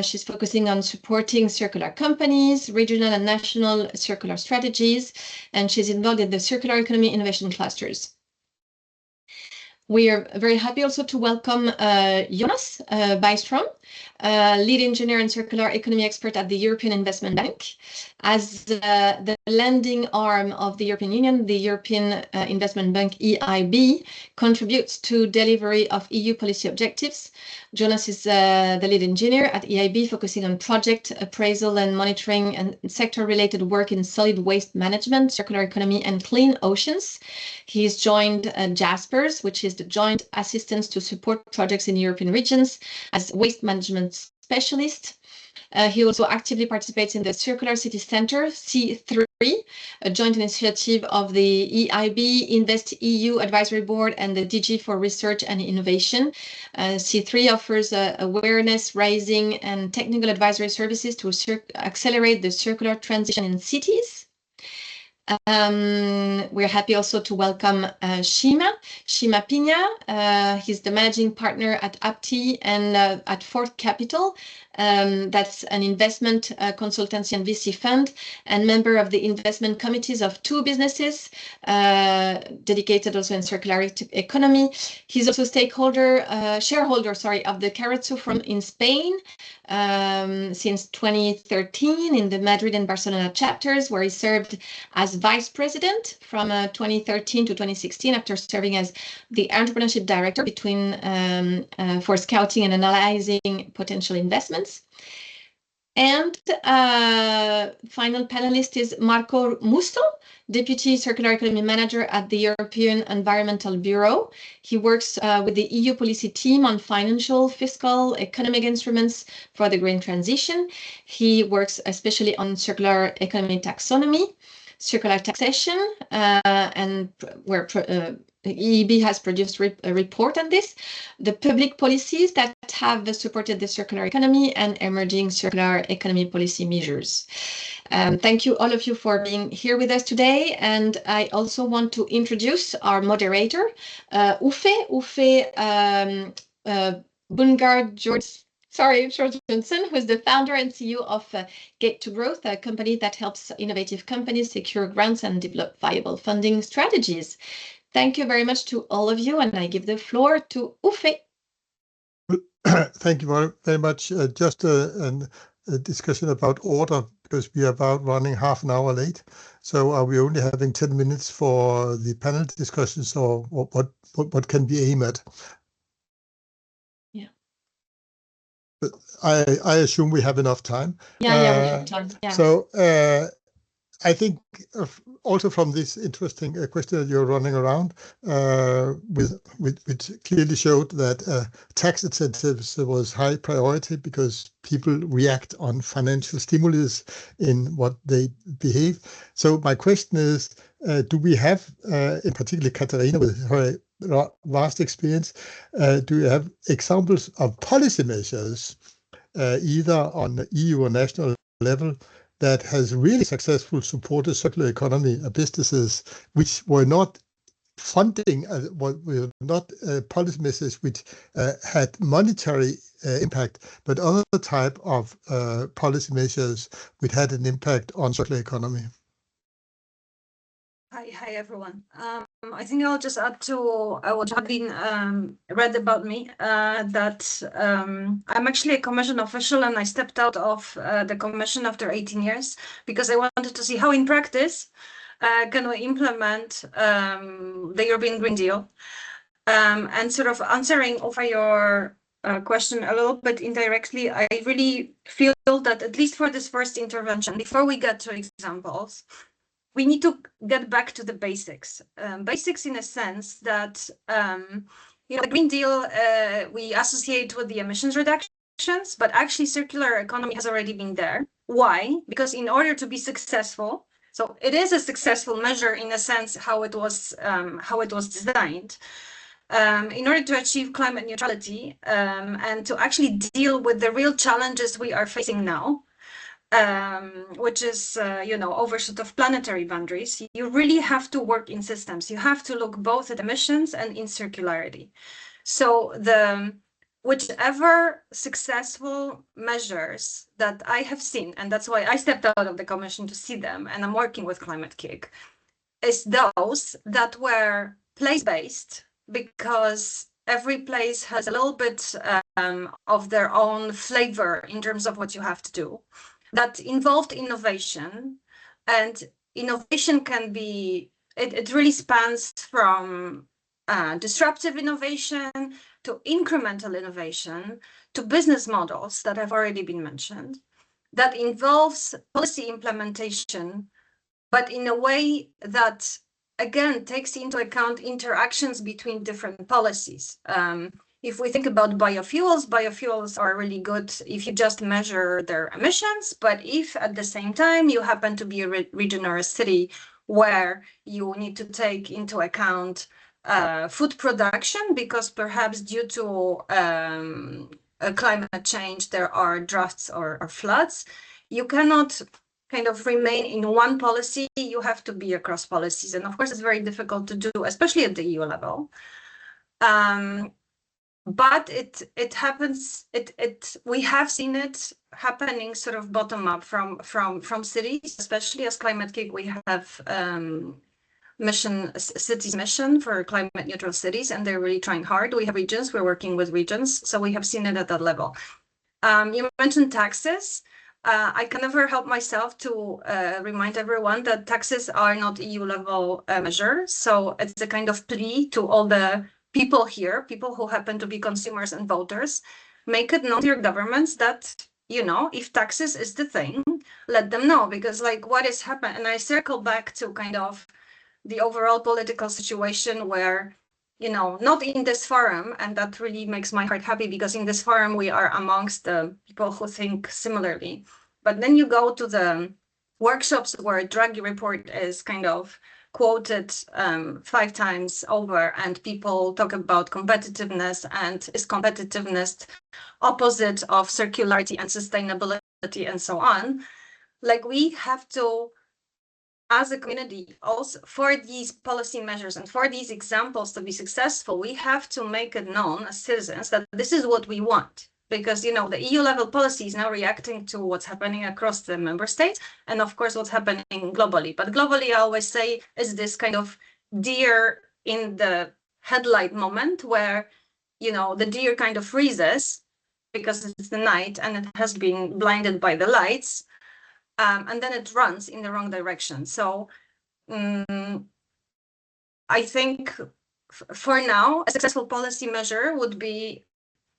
She's focusing on supporting circular companies, regional and national circular strategies, and she's involved in the circular economy innovation clusters. We are very happy also to welcome Jonas Byström, lead engineer and circular economy expert at the European Investment Bank. As the lending arm of the European Union, the European Investment Bank, EIB, contributes to delivery of EU policy objectives. Jonas is the lead engineer at EIB, focusing on project appraisal and monitoring and sector-related work in solid waste management, circular economy, and clean oceans. He's joined JASPERS, which is the Joint Assistance to Support Projects in European Regions, as waste management specialist. He also actively participates in the Circular City Center, C3, a joint initiative of the EIB, InvestEU Advisory Board, and the DG for Research and Innovation. C3 offers awareness raising and technical advisory services to accelerate the circular transition in cities. We're happy also to welcome Chema Pina. He's the managing partner at aptki and at Fourth Capital. That's an investment consultancy and VC fund, and member of the investment committees of 2 businesses dedicated also in circular economy. He's also shareholder of the Carretzo Forum in Spain since 2013 in the Madrid and Barcelona chapters, where he served as vice president from 2013 to 2016 after serving as the entrepreneurship director for scouting and analyzing potential investments. And final panelist is Marco Musso, Deputy Circular Economy Manager at the European Environmental Bureau. He works with the EU policy team on financial, fiscal, economic instruments for the green transition. He works especially on circular economy taxonomy, circular taxation, and where EIB has produced a report on this, the public policies that have supported the circular economy, and emerging circular economy policy measures. Thank you all of you for being here with us today. And I also want to introduce our moderator, Uffe Jorgensen, who is the founder and CEO of Gate to Growth, a company that helps innovative companies secure grants and develop viable funding strategies. Thank you very much to all of you, and I give the floor to Uffe. Thank you very much. Just a discussion about order, because we are about running half an hour late. So are we only having 10 minutes for the panel discussions, or what can we aim at? Yeah. But I assume we have enough time. Yeah, we have time. Yeah. So I think also from this interesting question that you're running around which clearly showed that tax incentives was high priority because people react on financial stimulus in what they behave. So my question is, do we have, in particular Katarzyna with her vast experience, do you have examples of policy measures either on the EU or national level that has really successfully supported circular economy businesses which were not funding, were not policy measures which had monetary impact, but other type of policy measures which had an impact on circular economy? Hi everyone. I think I'll just add to what had been read about me, that I'm actually a commission official and I stepped out of the commission after 18 years because I wanted to see how in practice can we implement the European Green Deal. And sort of answering over your question a little bit indirectly, I really feel that at least for this first intervention, before we get to examples, we need to get back to the basics. Basics in a sense that, the Green Deal we associate with the emissions reductions, but actually circular economy has already been there. Why? Because in order to be successful, so it is a successful measure in a sense how it was designed. In order to achieve climate neutrality and to actually deal with the real challenges we are facing now, which is, overshoot of planetary boundaries, you really have to work in systems. You have to look both at emissions and in circularity. So whichever successful measures that I have seen, and that's why I stepped out of the commission to see them, and I'm working with ClimateKick, is those that were place-based, because every place has a little bit of their own flavor in terms of what you have to do, that involved innovation. And innovation can be, it really spans from disruptive innovation to incremental innovation to business models that have already been mentioned, that involves policy implementation, but in a way that, again, takes into account interactions between different policies. If we think about biofuels are really good if you just measure their emissions, but if at the same time you happen to be a region or a city where you need to take into account food production, because perhaps due to climate change there are droughts or floods, you cannot kind of remain in one policy, you have to be across policies. And of course, it's very difficult to do, especially at the EU level. But it happens, we have seen it happening sort of bottom up from cities, especially as ClimateKick, we have cities mission for climate neutral cities, and they're really trying hard. We have regions, we're working with regions, so we have seen it at that level. You mentioned taxes. I can never help myself to remind everyone that taxes are not EU level measure. So it's a kind of plea to all the people here, people who happen to be consumers and voters, make it known to your governments that, if taxes is the thing, let them know, because like what is happening, and I circle back to kind of the overall political situation where, not in this forum, and that really makes my heart happy, because in this forum we are amongst the people who think similarly. But then you go to the workshops where Draghi report is kind of quoted 5 times over, and people talk about competitiveness, and is competitiveness opposite of circularity and sustainability and so on. Like, we have to, as a community, also for these policy measures and for these examples to be successful, we have to make it known as citizens that this is what we want. Because, the EU level policy is now reacting to what's happening across the member states, and of course what's happening globally. But globally, I always say, is this kind of deer in the headlight moment where, the deer kind of freezes because it's the night and it has been blinded by the lights, and then it runs in the wrong direction. So I think for now, a successful policy measure would be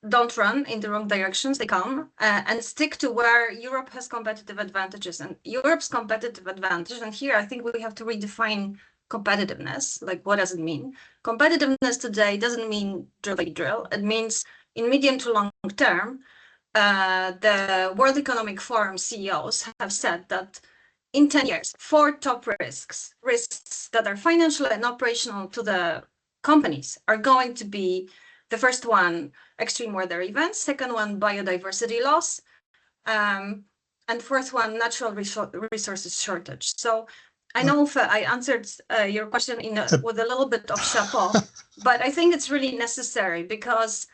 don't run in the wrong directions, they come, and stick to where Europe has competitive advantages. And Europe's competitive advantage, and here I think we have to redefine competitiveness. Like, what does it mean? Competitiveness today doesn't mean drill by drill. It means in medium to long term, the World Economic Forum CEOs have said that in 10 years, 4 top risks that are financial and operational to the companies are going to be: the first one, extreme weather events; second one, biodiversity loss; and fourth one, natural resources shortage. So I know if I answered your question with a little bit of chapeau, but I think it's really necessary because,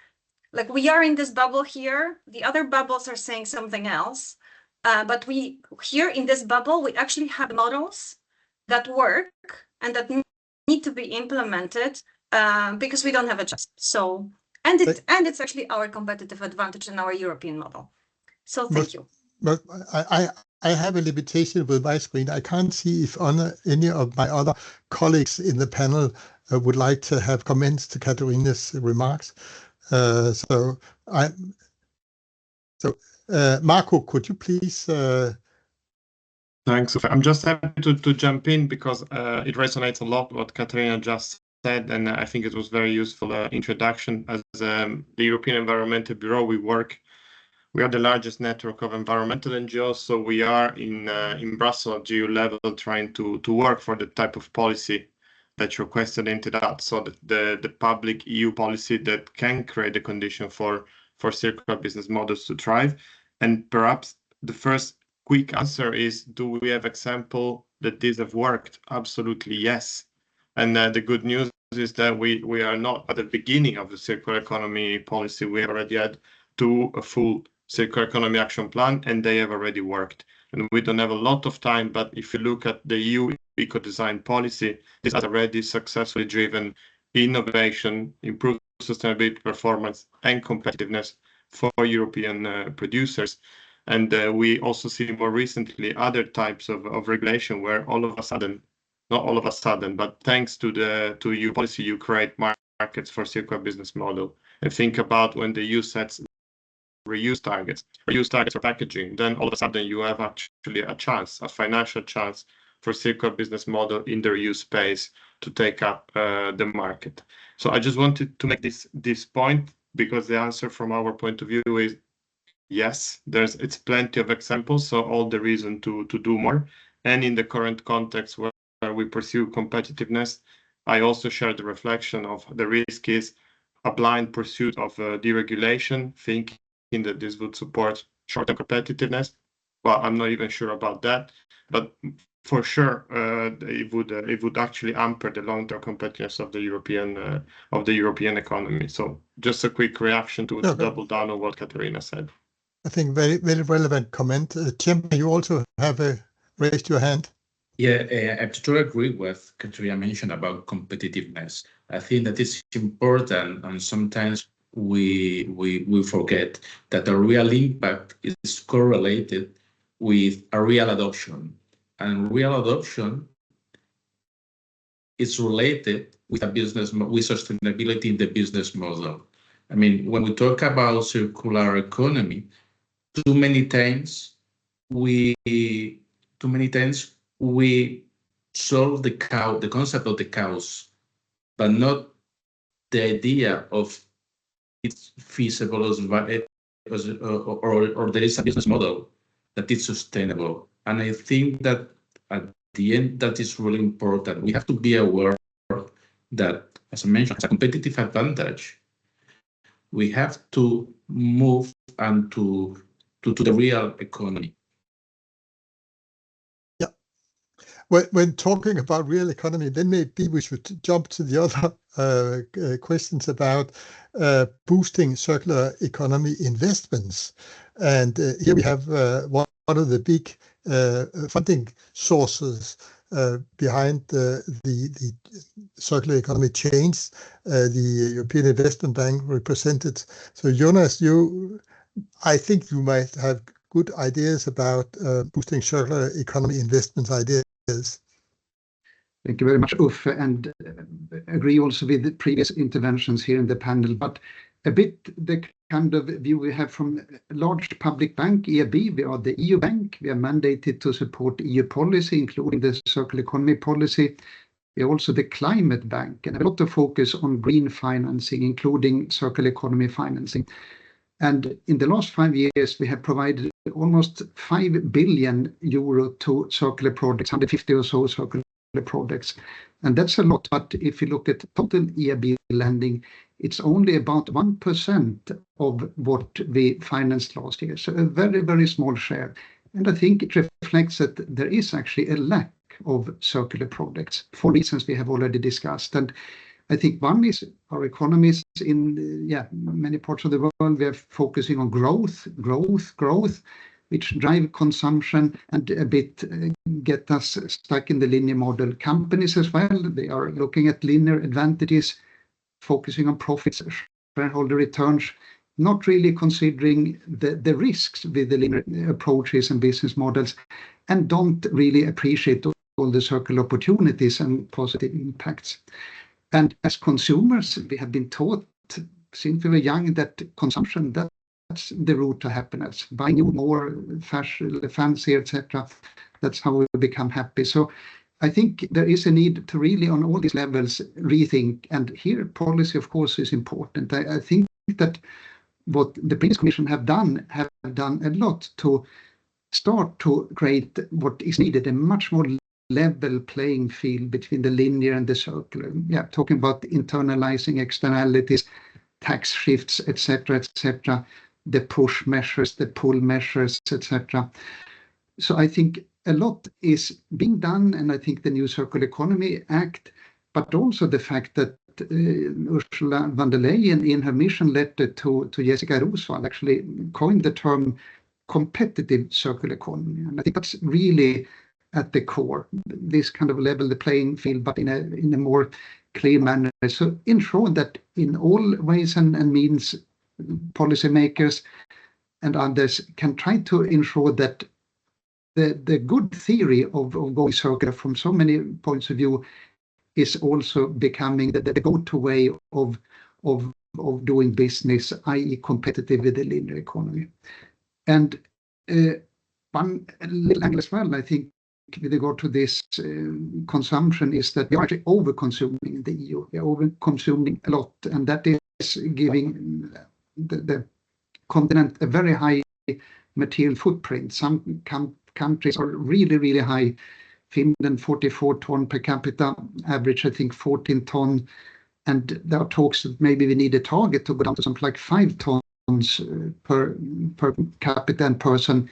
like, we are in this bubble here. The other bubbles are saying something else. But we here in this bubble, we actually have models that work and that need to be implemented because we don't have a choice. So, and it's actually our competitive advantage in our European model. So thank you. But I have a limitation with my screen. I can't see if any of my other colleagues in the panel would like to have comments to Katarzyna's remarks. Marco, could you please? Thanks. I'm just happy to jump in because it resonates a lot what Katarzyna just said, and I think it was very useful introduction. As the European Environmental Bureau, we are the largest network of environmental NGOs, so we are in Brussels GU level trying to work for the type of policy that your question hinted at. So the public EU policy that can create the condition for circular business models to thrive. And perhaps the first quick answer is, do we have example that these have worked? Absolutely, yes. And the good news is that we are not at the beginning of the circular economy policy. We already had 2 full circular economy action plan, and they have already worked. And we don't have a lot of time, but if you look at the EU eco-design policy, this has already successfully driven innovation, improved sustainability performance, and competitiveness for European producers. And we also see more recently other types of regulation where all of a sudden, not all of a sudden, but thanks to EU policy, you create markets for circular business model. And think about when the EU sets reuse targets for packaging, then all of a sudden you have actually a chance, a financial chance for circular business model in the reuse space to take up the market. So I just wanted to make this point because the answer from our point of view is yes, it's plenty of examples, so all the reason to do more. And in the current context where we pursue competitiveness, I also share the reflection of the risk is a blind pursuit of deregulation, thinking that this would support short-term competitiveness. Well, I'm not even sure about that, but for sure it would actually hamper the long-term competitiveness of the European economy. So just a quick reaction to double down on what Katarzyna said. I think very, very relevant comment. Chema, you also have raised your hand. Yeah, I totally agree with what Katarzyna mentioned about competitiveness. I think that it's important, and sometimes we forget that the real impact is correlated with a real adoption, and real adoption is related with with sustainability in the business model. I mean, when we talk about circular economy, too many times we solve the concept of the cause, but not the idea of it's feasible or there is a business model that is sustainable. And I think that at the end, that is really important. We have to be aware that, as I mentioned, it's a competitive advantage. We have to move and to the real economy. Yeah. When talking about real economy, then maybe we should jump to the other questions about boosting circular economy investments. And here we have one of the big funding sources behind the circular economy change, the European Investment Bank represented. So Jonas, I think you might have good ideas about boosting circular economy investment ideas. Thank you very much, Uffe, and agree also with the previous interventions here in the panel. But a bit the kind of view we have from a large public bank, EIB. We are the EU bank. We are mandated to support EU policy, including the circular economy policy. We are also the climate bank, and a lot of focus on green financing, including circular economy financing. And in the last 5 years, we have provided almost 5 billion euro to circular projects, 150 or so circular projects. And that's a lot. But if you look at total EIB lending, it's only about 1% of what we financed last year. So a very, very small share. And I think it reflects that there is actually a lack of circular projects for reasons we have already discussed. And I think one is our economies in many parts of the world, we are focusing on growth, which drive consumption and a bit get us stuck in the linear model. Companies as well, they are looking at linear advantages, focusing on profits, shareholder returns, not really considering the risks with the linear approaches and business models, and don't really appreciate all the circular opportunities and positive impacts. And as consumers, we have been taught since we were young that consumption, that's the route to happiness. Buy new, more, fashion, fancy, etc. That's how we become happy. So I think there is a need to really, on all these levels, rethink. And here, policy, of course, is important. I think that what the previous Commission have done a lot to start to create what is needed, a much more level playing field between the linear and the circular. Yeah, talking about internalizing externalities, tax shifts, etc., the push measures, the pull measures, etc. So I think a lot is being done, and I think the new Circular Economy Act, but also the fact that Ursula von der Leyen in her mission letter to Jessica Roswall actually coined the term competitive circular economy. And I think that's really at the core, this kind of level the playing field, but in a more clear manner. So ensure that in all ways and means, policymakers and others can try to ensure that the good theory of going circular from so many points of view is also becoming the go-to way of doing business, i.e. competitive with the linear economy. And one little angle as well, I think, with regard to this consumption is that we are actually over-consuming in the EU. We are over-consuming a lot, and that is giving the continent a very high material footprint. Some countries are really, really high. Finland, 44 ton per capita, average, I think, 14 ton. And there are talks that maybe we need a target to go down to something like 5 tons per capita and person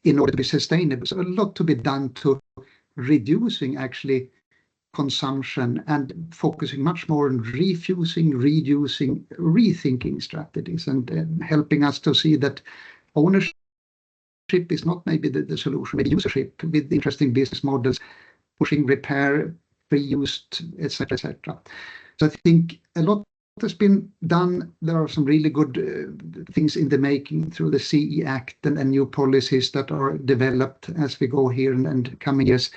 in order to be sustainable. So a lot to be done to reducing actually consumption and focusing much more on refusing, reducing, rethinking strategies, and helping us to see that ownership is not maybe the solution, maybe usership with interesting business models, pushing repair, reused, etc., etc. So I think a lot has been done. There are some really good things in the making through the CE Act and new policies that are developed as we go here and coming years.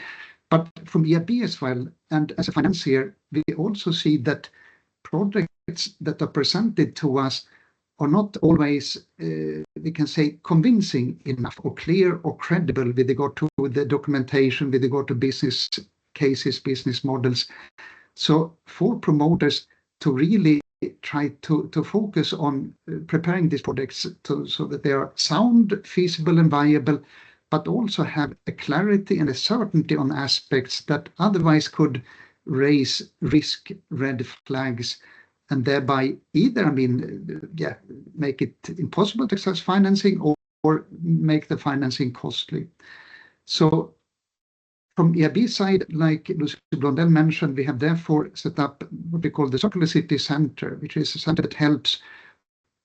But from EIB as well, and as a financier, we also see that projects that are presented to us are not always, we can say, convincing enough or clear or credible with regard to the documentation, with regard to business cases, business models. So for promoters to really try to focus on preparing these projects so that they are sound, feasible and viable, but also have a clarity and a certainty on aspects that otherwise could raise risk red flags and thereby either, make it impossible to access financing or make the financing costly. So from EIB side, like Lucie Blondel mentioned, we have therefore set up what we call the Circular City Center, which is a center that helps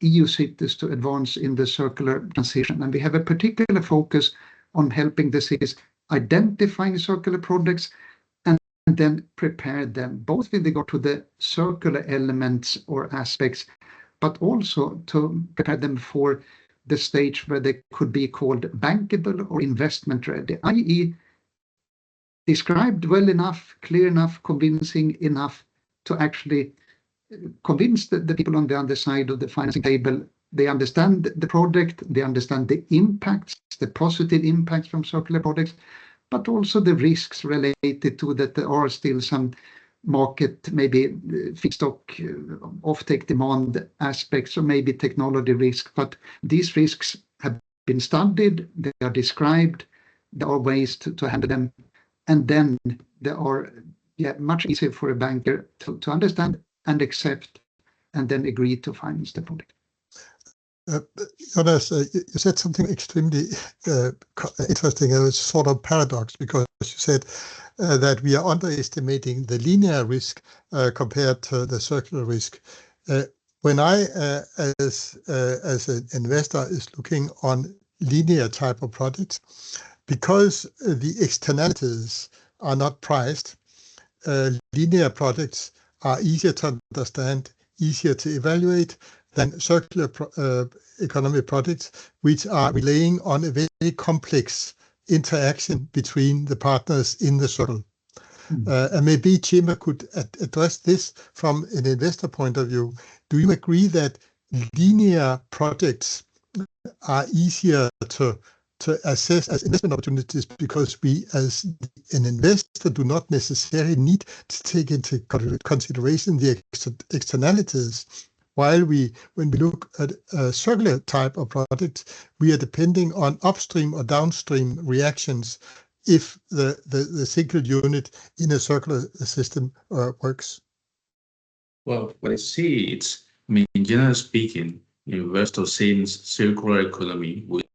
EU cities to advance in the circular transition. And we have a particular focus on helping the cities identifying circular projects and then prepare them, both with regard to the circular elements or aspects, but also to prepare them for the stage where they could be called bankable or investment ready, i.e. described well enough, clear enough, convincing enough to actually convince the people on the other side of the financing table. They understand the project, they understand the impacts, the positive impacts from circular products, but also the risks related to that there are still some market, maybe feedstock, offtake demand aspects, or maybe technology risk. But these risks have been studied, they are described, there are ways to handle them, and then there are much easier for a banker to understand and accept, and then agree to finance the project. Jonas, you said something extremely interesting. It was sort of paradox, because you said that we are underestimating the linear risk compared to the circular risk. When I, as an investor, is looking on linear type of projects, because the externalities are not priced, linear projects are easier to understand, easier to evaluate than circular economy projects, which are relying on a very complex interaction between the partners in the circle. And maybe Chema could address this from an investor point of view. Do you agree that linear projects are easier to assess as investment opportunities, because we as an investor do not necessarily need to take into consideration the externalities? While when we look at a circular type of product, we are depending on upstream or downstream reactions if the single unit in a circular system works. Well, what I see, it's, I mean, generally speaking, investors seeing circular economy with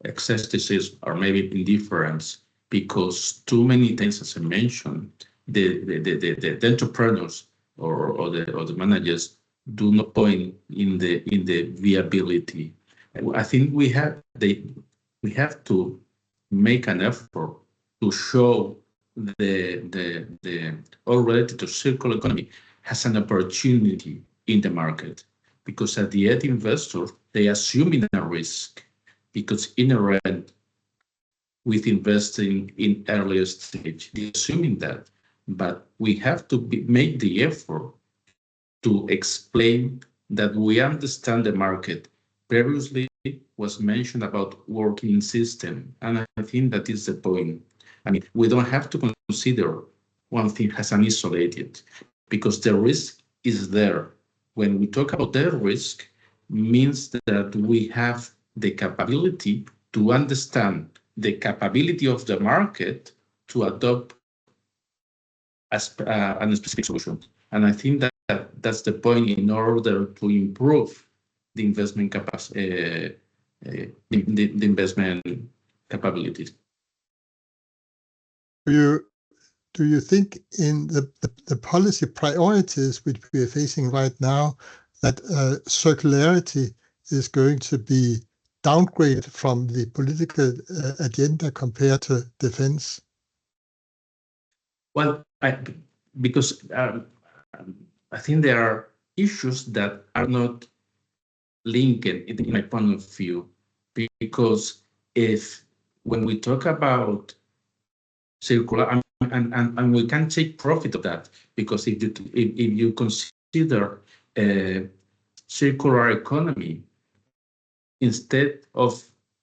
excesses or maybe indifference, because too many things, as I mentioned, the entrepreneurs or the managers do not point in the viability. I think we have to make an effort to show the all related to circular economy has an opportunity in the market, because at the end, investors, they assuming a risk, because inherent with investing in earlier stage, they're assuming that, but we have to make the effort to explain that we understand the market. Previously was mentioned about working system, and I think that is the point. I mean, we don't have to consider one thing as an isolated, because the risk is there. When we talk about the risk, means that we have the capability to understand the capability of the market to adopt a specific solution. And I think that's the point in order to improve the investment capacity, the investment capabilities. Do you think in the policy priorities which we are facing right now, that circularity is going to be downgraded from the political agenda compared to defense? Well, because I think there are issues that are not linked in my point of view, because when we talk about circular, and we can take profit of that, because if you consider circular economy instead of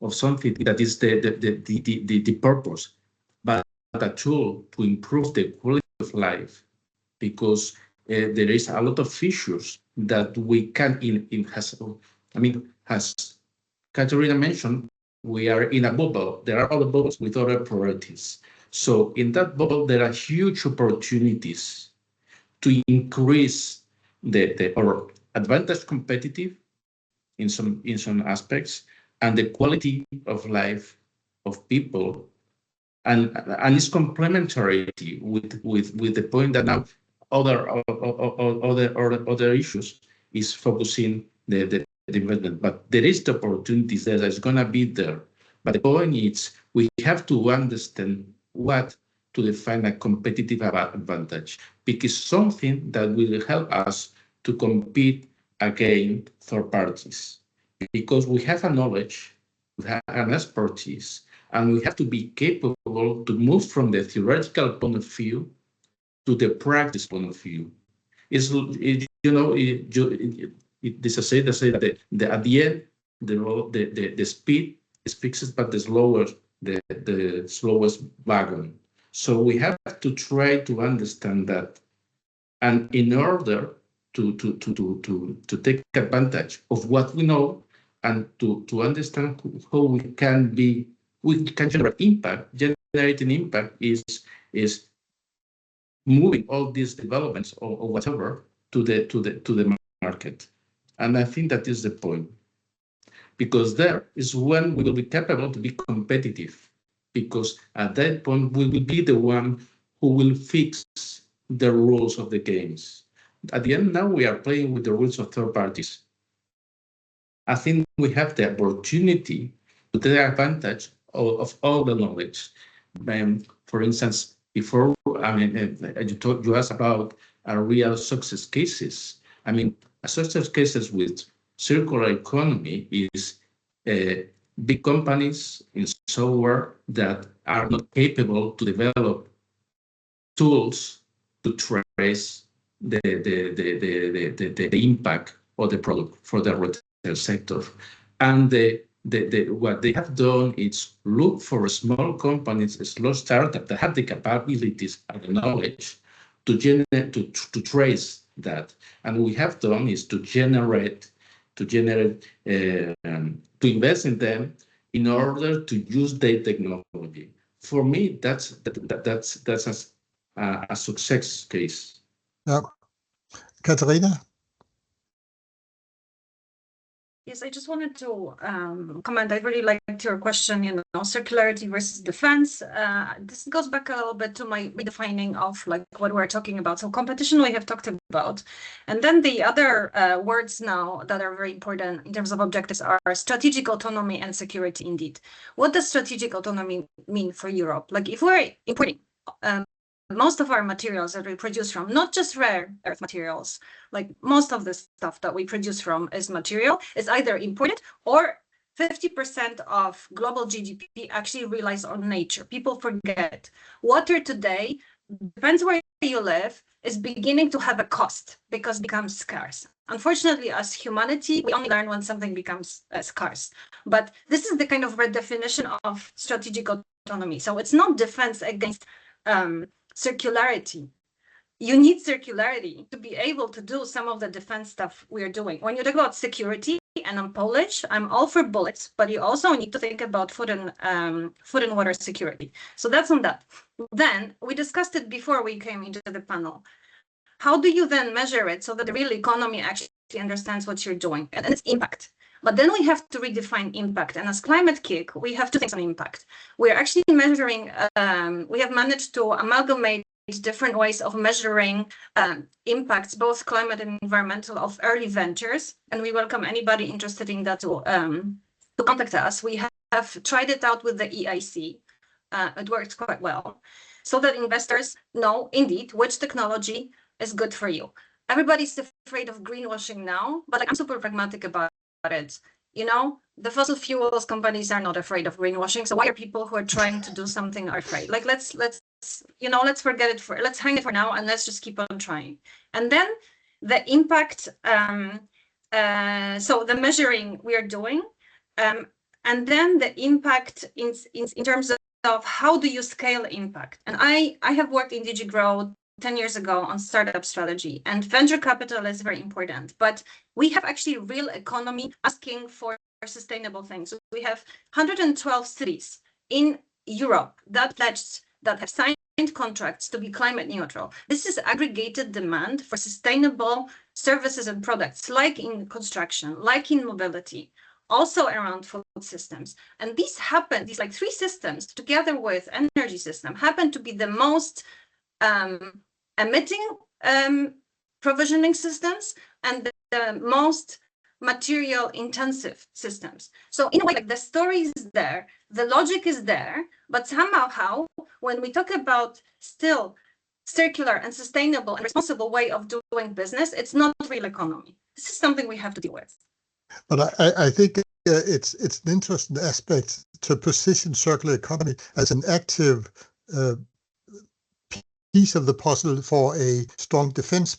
something that is the purpose, but a tool to improve the quality of life, because there is a lot of issues that we can as Katarzyna mentioned, we are in a bubble. There are other bubbles with other priorities. So in that bubble, there are huge opportunities to increase or advantage competitive in some aspects, and the quality of life of people, and it's complementary with the point that now other issues is focusing the investment, but there is the opportunities there that's going to be there. But the point is, we have to understand what to define a competitive advantage, because something that will help us to compete against third parties, because we have a knowledge, we have an expertise, and we have to be capable to move from the theoretical point of view to the practice point of view. It's you know this is say that at the end the speed is fixed, but the slowest wagon. So we have to try to understand that, and in order to take advantage of what we know and to understand how we can generate impact. Generating impact is moving all these developments or whatever to the market, and I think that is the point, because there is when we will be capable to be competitive, because at that point we will be the one who will fix the rules of the games. At the end, now we are playing with the rules of third parties. I think we have the opportunity to take advantage of all the knowledge. For instance, before, you asked about real success cases. I mean, a success cases with circular economy is big companies in software that are not capable to develop tools to trace the impact of the product for the retail sector. And what they have done is look for small companies, small startups that have the capabilities and the knowledge to trace that. And we have done is to invest in them in order to use their technology. For me, that's a success case. Yeah. Katarzyna? Yes, I just wanted to comment. I really liked your question, circularity versus defense. This goes back a little bit to my redefining of like what we're talking about. So competition we have talked about. And then the other words now that are very important in terms of objectives are strategic autonomy and security indeed. What does strategic autonomy mean for Europe? Like if we're importing most of our materials that we produce from, not just rare earth materials, like most of the stuff that we produce from is either imported, or 50% of global GDP actually relies on nature. People forget. Water today, depends where you live, is beginning to have a cost because it becomes scarce. Unfortunately, as humanity, we only learn when something becomes scarce. But this is the kind of redefinition of strategic autonomy. So it's not defense against circularity. You need circularity to be able to do some of the defense stuff we are doing. When you talk about security, and I'm Polish, I'm all for bullets, but you also need to think about food and water security. So that's on that. Then we discussed it before we came into the panel. How do you then measure it so that the real economy actually understands what you're doing and its impact? But then we have to redefine impact. And as ClimateCEC, we have two things on impact. We're actually measuring, we have managed to amalgamate different ways of measuring impacts, both climate and environmental, of early ventures. And we welcome anybody interested in that to contact us. We have tried it out with the EIC. It works quite well, so that investors know indeed which technology is good for you. Everybody's afraid of greenwashing now, but I'm super pragmatic about it. The fossil fuels companies are not afraid of greenwashing. So why are people who are trying to do something are afraid? Like let's forget it let's hang it for now and let's just keep on trying. And then the impact, so the measuring we are doing, and then the impact in terms of how do you scale impact. And I have worked in DG Grow 10 years ago on startup strategy, and venture capital is very important, but we have actually real economy asking for sustainable things. So we have 112 cities in Europe that have signed contracts to be climate neutral. This is aggregated demand for sustainable services and products, like in construction, like in mobility, also around food systems. And these like three systems together with energy system happen to be the most emitting provisioning systems and the most material intensive systems. So in a way, like the story is there, the logic is there, but somehow when we talk about still circular and sustainable and responsible way of doing business, it's not real economy. This is something we have to deal with. But I think it's an interesting aspect to position circular economy as an active piece of the puzzle for a strong defense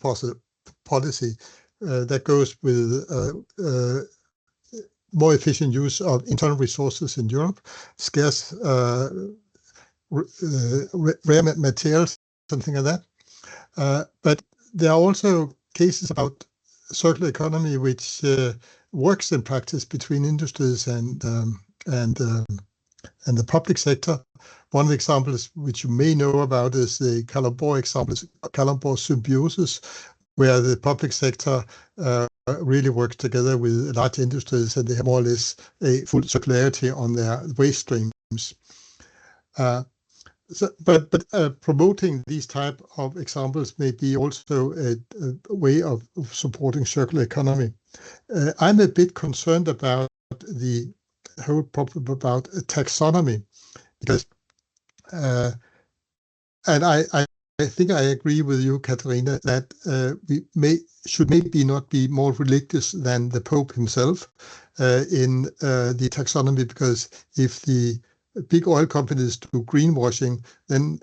policy that goes with more efficient use of internal resources in Europe, scarce rare materials, something like that. But there are also cases about circular economy which works in practice between industries and the public sector. One of the examples which you may know about is the Kalundborg example, Kalundborg symbiosis, where the public sector really works together with large industries, and they have more or less a full circularity on their waste streams. But promoting these type of examples may be also a way of supporting circular economy. I'm a bit concerned about the whole problem about taxonomy, because and I think I agree with you, Katarzyna, that we should maybe not be more religious than the Pope himself in the taxonomy, because if the big oil companies do greenwashing, then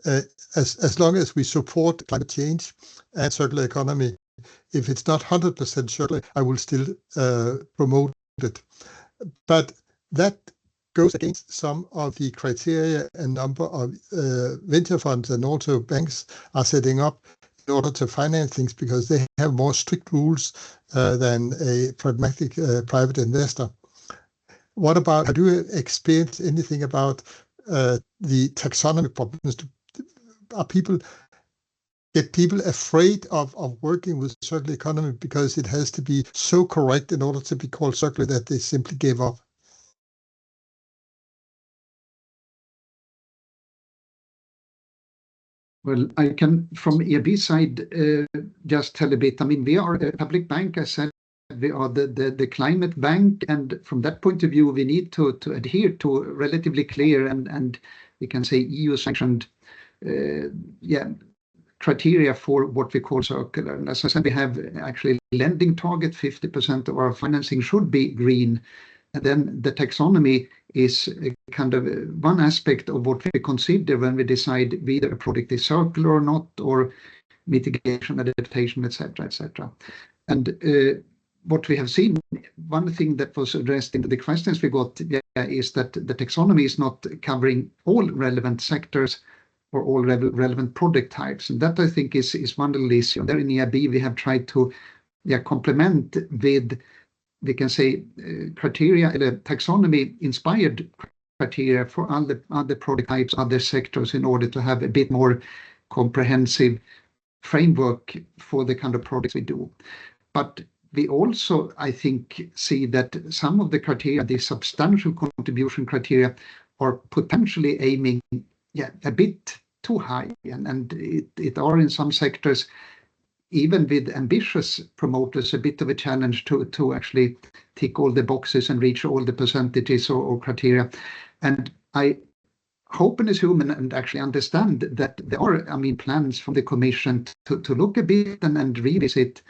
as long as we support climate change and circular economy, if it's not 100% circular, I will still promote it. But that goes against some of the criteria a number of venture funds and also banks are setting up in order to finance things, because they have more strict rules than a pragmatic private investor. What about, have you experienced anything about the taxonomy problems? Are people afraid of working with circular economy because it has to be so correct in order to be called circular that they simply give up? Well, I can, from EIB side, just tell a bit. I mean, we are a public bank. I said we are the climate bank, and from that point of view, we need to adhere to relatively clear and we can say EU-sanctioned criteria for what we call circular. And as I said, we have actually lending target, 50% of our financing should be green. And then the taxonomy is a kind of one aspect of what we consider when we decide whether a product is circular or not, or mitigation, adaptation, etc., etc. And what we have seen, one thing that was addressed in the questions we got is that the taxonomy is not covering all relevant sectors or all relevant product types. And that, I think, is one little issue. There in EIB, we have tried to complement with, we can say, criteria, taxonomy-inspired criteria for other product types, other sectors, in order to have a bit more comprehensive framework for the kind of products we do. But we also, I think, see that some of the criteria, the substantial contribution criteria, are potentially aiming a bit too high, and it are in some sectors, even with ambitious promoters, a bit of a challenge to actually tick all the boxes and reach all the percentages or criteria. And I hope and assume and actually understand that there are, I mean, plans from the Commission to look a bit and revisit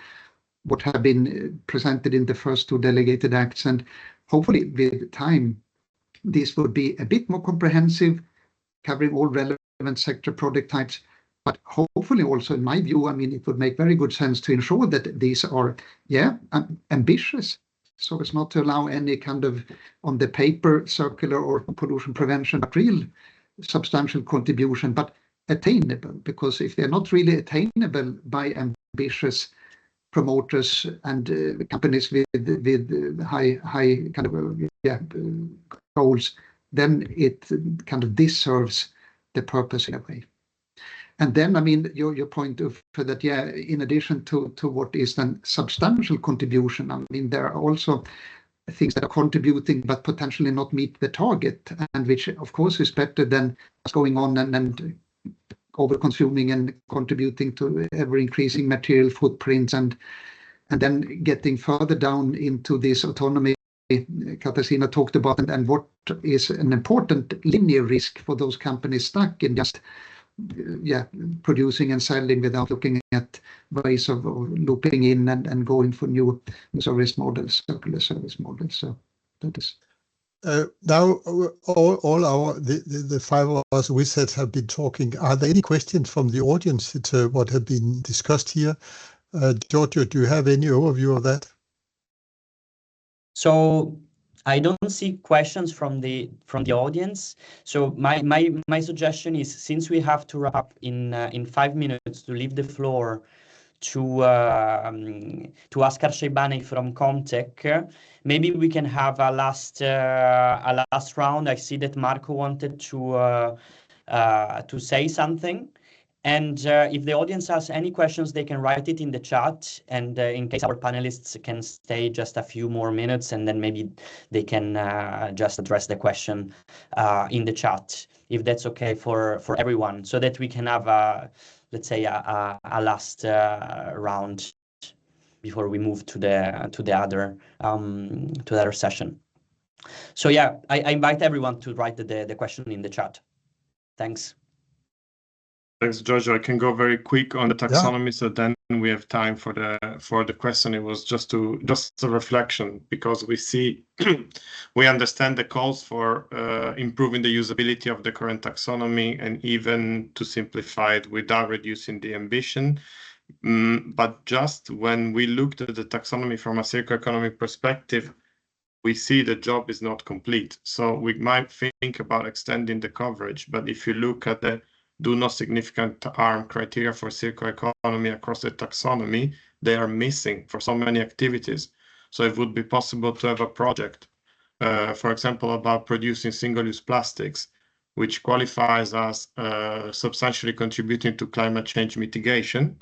what have been presented in the first two delegated acts. And hopefully with time, this would be a bit more comprehensive, covering all relevant sector product types. But hopefully also, in my view, I mean, it would make very good sense to ensure that these are, ambitious, so as not to allow any kind of, on the paper, circular or pollution prevention, but real substantial contribution, but attainable. Because if they're not really attainable by ambitious promoters and companies with high kind of goals, then it kind of disserves the purpose in a way. And then, I mean, your point of that, in addition to what is then substantial contribution, I mean, there are also things that are contributing but potentially not meet the target, and which, of course, is better than what's going on and over-consuming and contributing to ever-increasing material footprints, and then getting further down into this autonomy Katarzyna talked about, and what is an important linear risk for those companies stuck in just producing and selling without looking at ways of looping in and going for new service models, circular service models. So that is now all the five of us wizards have been talking. Are there any questions from the audience to what have been discussed here? Giorgio, do you have any overview of that? So I don't see questions from the audience. So my suggestion is, since we have to wrap up in 5 minutes, to leave the floor to Askar Sheibani from Comtech. Maybe we can have a last round. I see that Marco wanted to say something. And if the audience has any questions, they can write it in the chat. And in case our panelists can stay just a few more minutes, and then maybe they can just address the question in the chat, if that's okay for everyone, so that we can have let's say a last round before we move to the other session. So yeah, I invite everyone to write the question in the chat. Thanks. Thanks, Giorgio. I can go very quick on the taxonomy, so then we have time for the question. It was just a reflection, because we understand the calls for improving the usability of the current taxonomy, and even to simplify it without reducing the ambition. But just when we looked at the taxonomy from a circular economy perspective, we see the job is not complete. So we might think about extending the coverage, but if you look at the do no significant harm criteria for circular economy across the taxonomy, they are missing for so many activities. So it would be possible to have a project, for example, about producing single-use plastics, which qualifies as substantially contributing to climate change mitigation,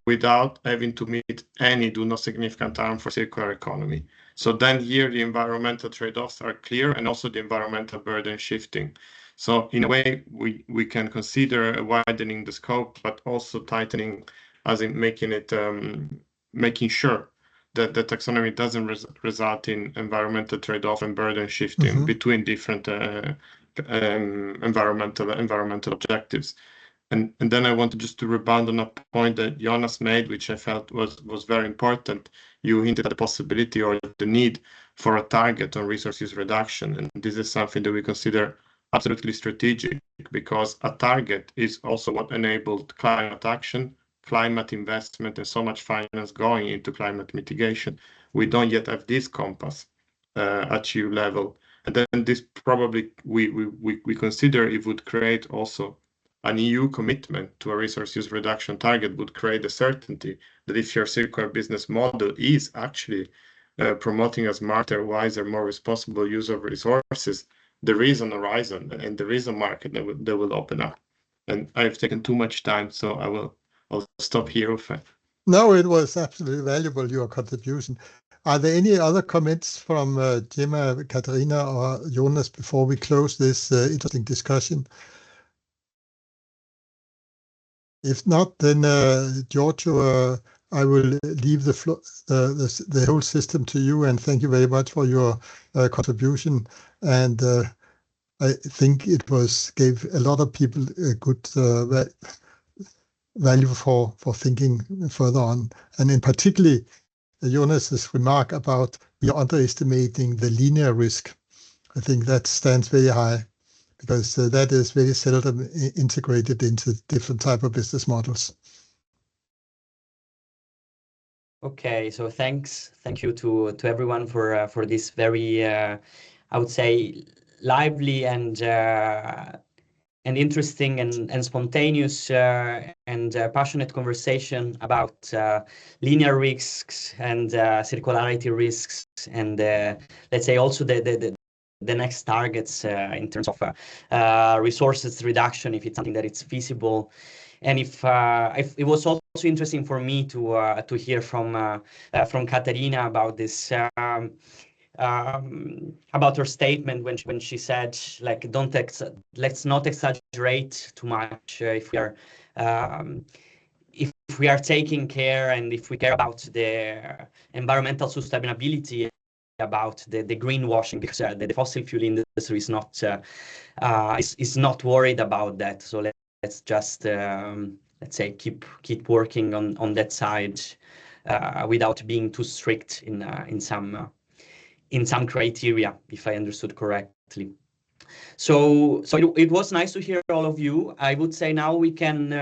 without having to meet any do no significant harm for circular economy. So then here the environmental trade-offs are clear, and also the environmental burden shifting. So in a way, we can consider widening the scope, but also tightening, as in making sure that the taxonomy doesn't result in environmental trade-off and burden shifting between different environmental objectives. And then I wanted just to rebound on a point that Jonas made, which I felt was very important. You hinted at the possibility or the need for a target on resource use reduction. And this is something that we consider absolutely strategic, because a target is also what enabled climate action, climate investment, and so much finance going into climate mitigation. We don't yet have this compass at EU level. And then this probably, we consider it would create also an EU commitment to a resource use reduction target, would create a certainty that if your circular business model is actually promoting a smarter, wiser, more responsible use of resources, there is an horizon and there is a market that will open up. And I've taken too much time, so I'll stop here. No, it was absolutely valuable, your contribution. Are there any other comments from Chema, Katarzyna, or Jonas before we close this interesting discussion? If not, then Giorgio, I will leave the whole system to you, and thank you very much for your contribution. And I think it gave a lot of people a good value for thinking further on. And in particular, Jonas's remark about we are underestimating the linear risk. I think that stands very high, because that is very seldom integrated into different type of business models. Okay, so thank you to everyone for this very I would say lively and interesting and spontaneous and passionate conversation about linear risks and circularity risks, and let's say also the next targets in terms of resources reduction, if it's something that it's feasible. And if it was also interesting for me to hear from Katarzyna about this about her statement when she said, like, let's not exaggerate too much if we are taking care and if we care about the environmental sustainability, about the greenwashing, because the fossil fuel industry is not worried about that. So let's just let's say keep working on that side without being too strict in some criteria, if I understood correctly. So it was nice to hear all of you. I would say now we can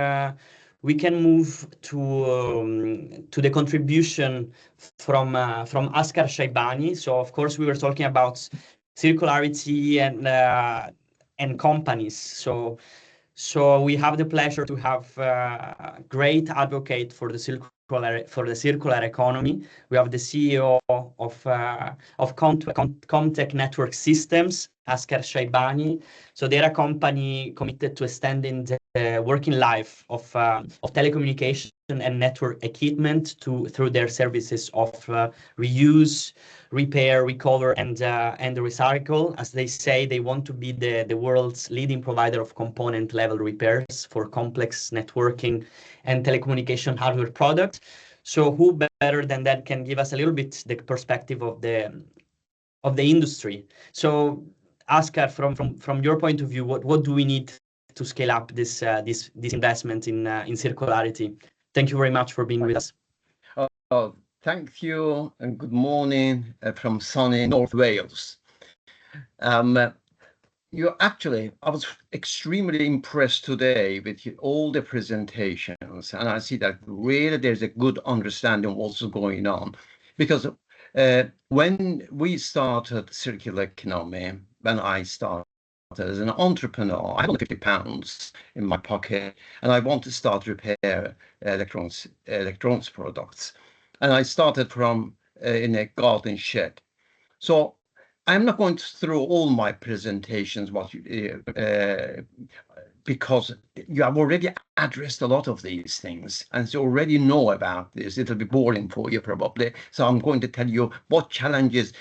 we can move to the contribution from Askar Shaibani. So of course we were talking about circularity and companies. So we have the pleasure to have a great advocate for the circular economy. We have the CEO of Comtech Network Systems, Askar Shaibani. So they're a company committed to extending the working life of telecommunication and network equipment through their services of reuse, repair, recover, and recycle. As they say, they want to be the world's leading provider of component level repairs for complex networking and telecommunication hardware products. So who better than that can give us a little bit the perspective of the industry? So Askar, from your point of view, what do we need to scale up this investment in circularity? Thank you very much for being with us. Thank you and good morning from sunny North Wales. I was extremely impressed today with all the presentations, and I see that really there's a good understanding of what's going on. Because when we started circular economy, when I started as an entrepreneur, I had only £50 in my pocket, and I want to start repair electronics products. And I started from in a garden shed. So I'm not going through all my presentations because you have already addressed a lot of these things, and you already know about this. It'll be boring for you probably. So I'm going to tell you what challenges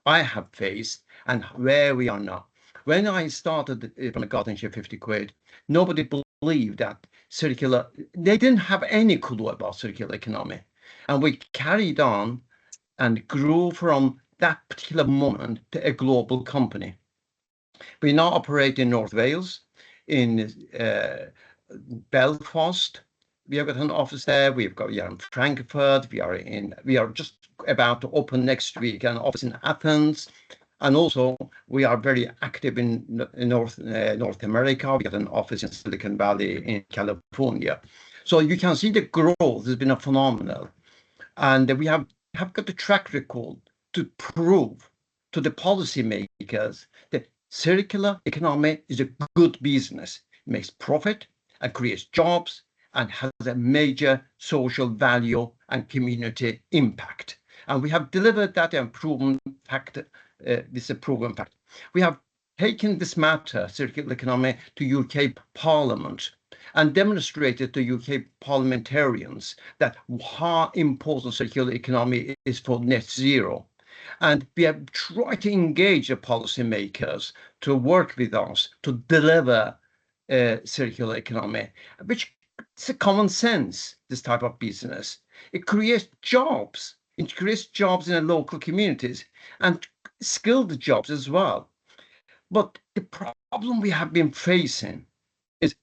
I have faced and where we are now. When I started from a garden shed, 50 quid, nobody believed that they didn't have any clue about circular economy. And we carried on and grew from that particular moment to a global company. We now operate in North Wales, in Belfast. We have got an office there. We are in Frankfurt. We are just about to open next week an office in Athens. And also, we are very active in North America. We got an office in Silicon Valley in California. So you can see the growth has been phenomenal. And we have got a track record to prove to the policymakers that circular economy is a good business. It makes profit and creates jobs and has a major social value and community impact. And we have delivered that and proven fact. This is a proven fact. We have taken this matter, circular economy, to UK Parliament and demonstrated to UK parliamentarians that how important circular economy is for net zero. And we have tried to engage the policymakers to work with us to deliver circular economy, which is a common sense, this type of business. It creates jobs. It creates jobs in the local communities and skilled jobs as well. But the problem we have been facing is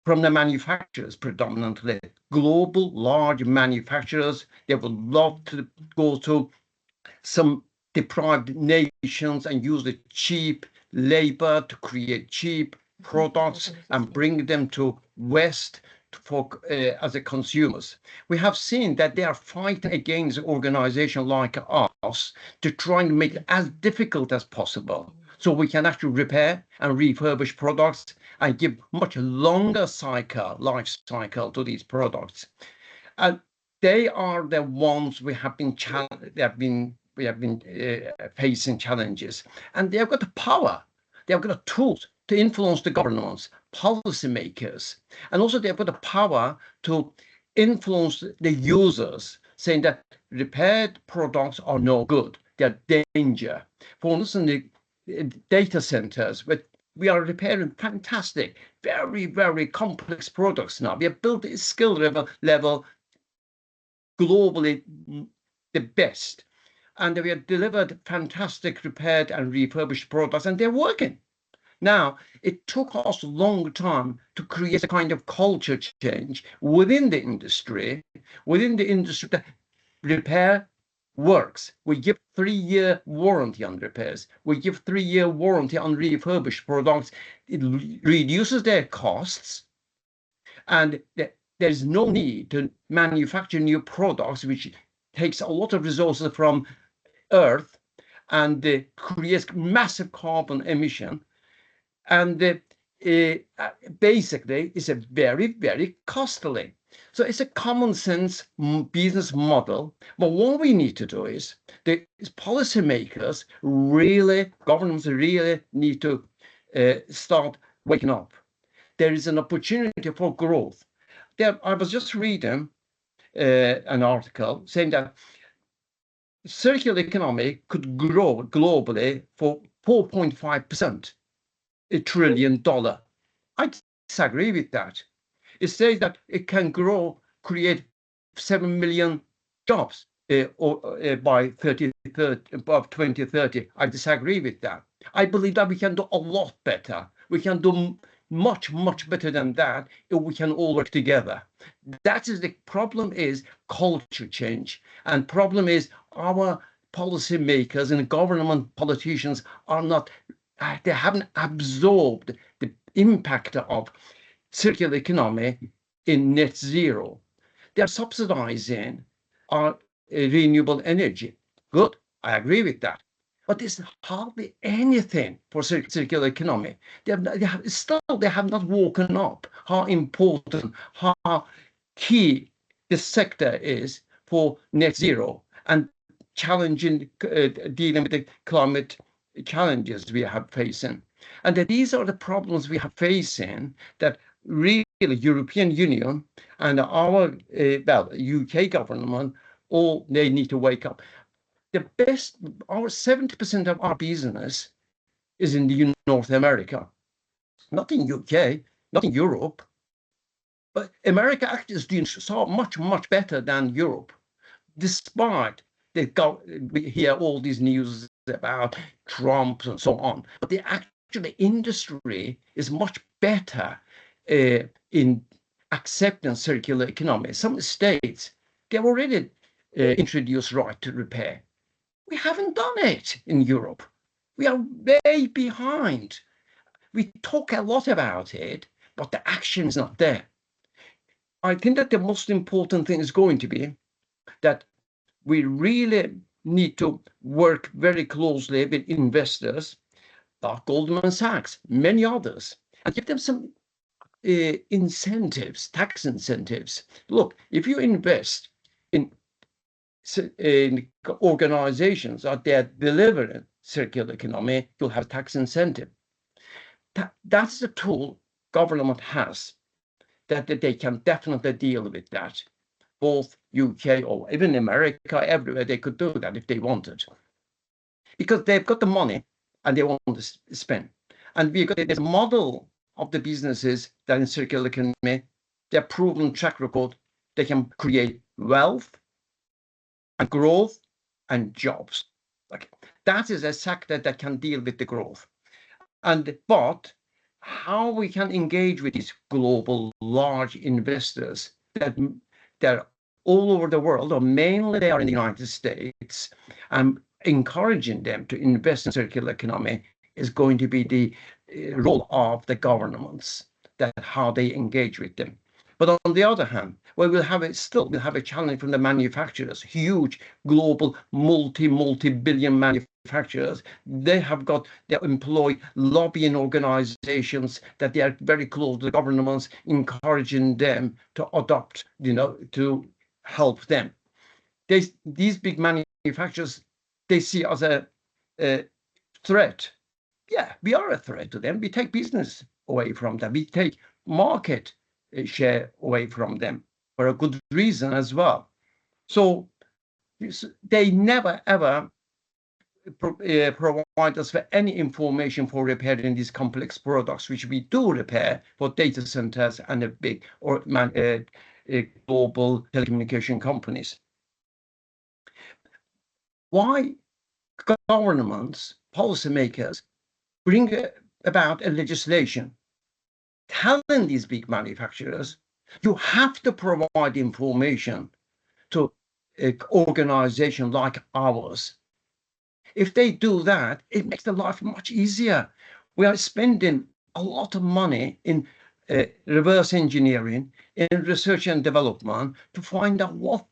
from the manufacturers, predominantly global large manufacturers. They would love to go to some deprived nations and use the cheap labor to create cheap products and bring them to West as a consumers. We have seen that they are fighting against organizations like us to try and make it as difficult as possible so we can actually repair and refurbish products and give much longer life cycle to these products. And they are the ones we have been facing challenges, and they have got the power, they have got the tools to influence the governments, policymakers, and also they have got the power to influence the users, saying that repaired products are no good, they are danger. For instance, the data centers, but we are repairing fantastic, very, very complex products now. We have built a skill level globally the best, and we have delivered fantastic repaired and refurbished products, and they're working. Now, it took us a long time to create a kind of culture change within the industry that repair works. We give 3-year warranty on repairs. We give 3-year warranty on refurbished products. It reduces their costs, and there is no need to manufacture new products, which takes a lot of resources from Earth and creates massive carbon emission. And basically, it's a very, very costly. So it's a common sense business model. But what we need to do is the policymakers really, governments really need to start waking up. There is an opportunity for growth. I was just reading an article saying that circular economy could grow globally for 4.5%, $1 trillion. I disagree with that. It says that it can grow, create 7 million jobs by 2030. I disagree with that. I believe that we can do a lot better. We can do much, much better than that if we can all work together. That is the problem, is culture change. And problem is our policymakers and government politicians are not, they haven't absorbed the impact of circular economy in net zero. They are subsidizing our renewable energy. Good, I agree with that. But there's hardly anything for circular economy. They have not woken up how important, how key this sector is for net zero and challenging, dealing with the climate challenges we have facing. And that these are the problems we are facing that really European Union and our UK government, all they need to wake up. Our 70% of our business is in North America, not in UK, not in Europe. But America actually is doing so much, much better than Europe, despite we hear all these news about Trump and so on. But the actual industry is much better in accepting circular economy. Some states, they've already introduced right to repair. We haven't done it in Europe. We are way behind. We talk a lot about it, but the action is not there. I think that the most important thing is going to be that we really need to work very closely with investors like Goldman Sachs, many others, and give them some incentives, tax incentives. Look, if you invest in organizations that are delivering circular economy, you'll have tax incentive. That's the tool government has, that they can definitely deal with that. Both UK or even America, everywhere they could do that if they wanted. Because they've got the money and they want to spend. And there's a model of the businesses that in circular economy, their proven track record, they can create wealth and growth and jobs. Okay. That is a sector that can deal with the growth. But how we can engage with these global large investors that they're all over the world, or mainly they are in the United States, and encouraging them to invest in circular economy is going to be the role of the governments, that how they engage with them. But on the other hand, we'll have a challenge from the manufacturers, huge global multi-billion manufacturers. They employ lobbying organizations that they are very close to the governments, encouraging them to adopt, to help them. These big manufacturers, they see us a threat. Yeah, we are a threat to them. We take business away from them. We take market share away from them for a good reason as well. So they never ever provide us for any information for repairing these complex products, which we do repair for data centers and the big global telecommunication companies. Why governments, policymakers bring about a legislation telling these big manufacturers, you have to provide information to an organization like ours. If they do that, it makes their life much easier. We are spending a lot of money in reverse engineering, in research and development to find out what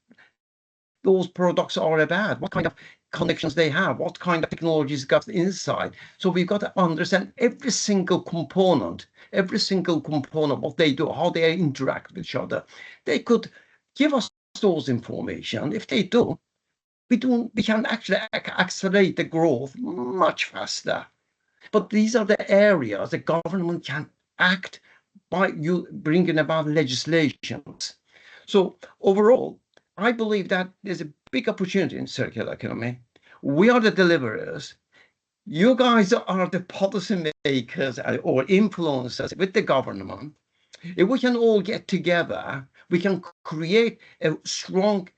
those products are about, what kind of connections they have, what kind of technologies got inside. So we've got to understand every single component, what they do, how they interact with each other. They could give us those information. If they do, we can actually accelerate the growth much faster. But these are the areas the government can act by you bringing about legislations. So overall, I believe that there's a big opportunity in circular economy. We are the deliverers. You guys are the policymakers or influencers with the government. If we can all get together, we can create a strong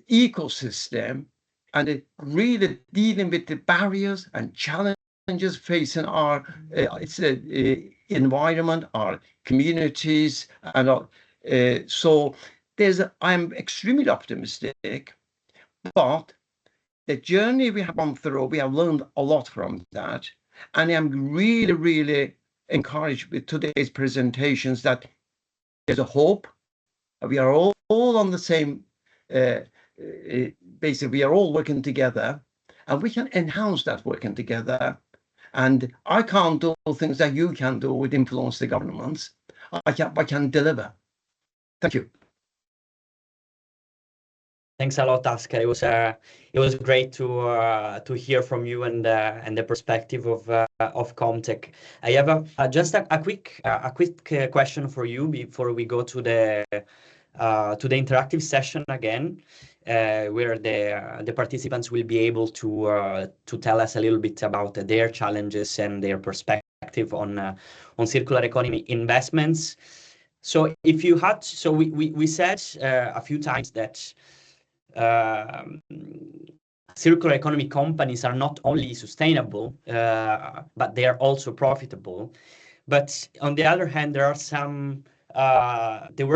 ecosystem and really dealing with the barriers and challenges facing our environment, our communities, and so I'm extremely optimistic, but the journey we have gone through, we have learned a lot from that, and I'm really, really encouraged with today's presentations that there's a hope. We are all on the same. Basically, we are all working together, and we can enhance that working together. And I can't do things that you can do with influence the governments. I can deliver. Thank you. Thanks a lot, Oscar. It was great to hear from you and the perspective of Comtech. I have just a quick question for you before we go to the interactive session again, where the participants will be able to tell us a little bit about their challenges and their perspective on circular economy investments. So if you had, so we said a few times that circular economy companies are not only sustainable, but they are also profitable. But on the other hand, there were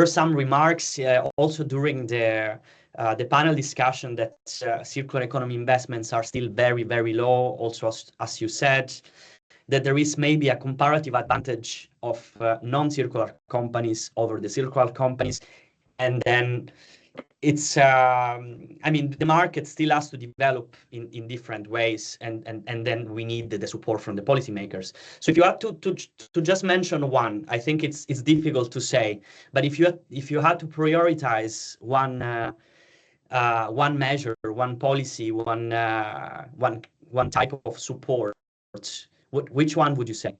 some remarks also during the panel discussion that circular economy investments are still very, very low. Also, as you said, that there is maybe a comparative advantage of non-circular companies over the circular companies. And then it's, I mean, the market still has to develop in different ways, and then we need the support from the policymakers. So if you had to just mention one, I think it's difficult to say, but if you had to prioritize one measure, one policy, one type of support, which one would you say?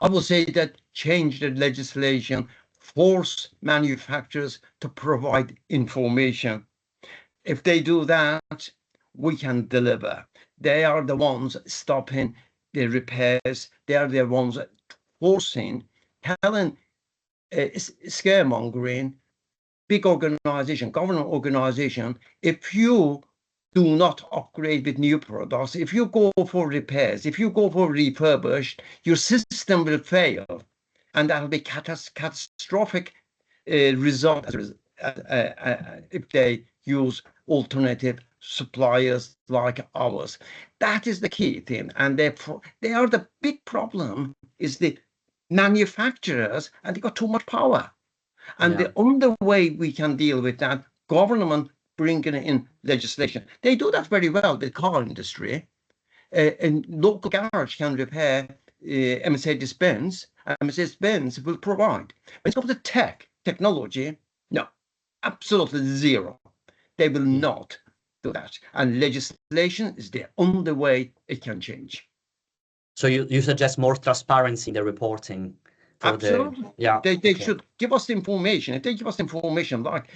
I will say that change the legislation, force manufacturers to provide information. If they do that, we can deliver. They are the ones stopping the repairs. They are the ones forcing, telling, scaremongering, big organization, government organization, if you do not upgrade with new products, if you go for repairs, if you go for refurbished, your system will fail. And that will be catastrophic result if they use alternative suppliers like ours. That is the key thing. And they are the big problem is the manufacturers, and they got too much power. And the only way we can deal with that, government bringing in legislation. They do that very well with car industry. And local garage can repair Mercedes-Benz, and Mercedes-Benz will provide. When it comes to technology, no, absolutely zero. They will not do that. And legislation is the only way it can change. So you suggest more transparency in the reporting? Absolutely. They should give us the information. If they give us information like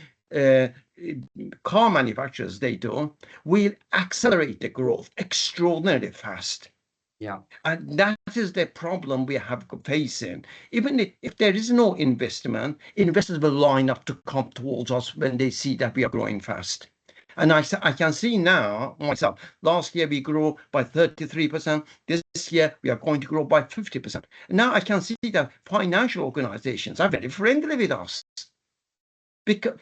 car manufacturers, they do, we'll accelerate the growth extraordinarily fast. Yeah. And that is the problem we have facing. Even if there is no investment, investors will line up to come towards us when they see that we are growing fast. And I can see now myself, last year we grew by 33%. This year we are going to grow by 50%. Now I can see that financial organizations are very friendly with us. Because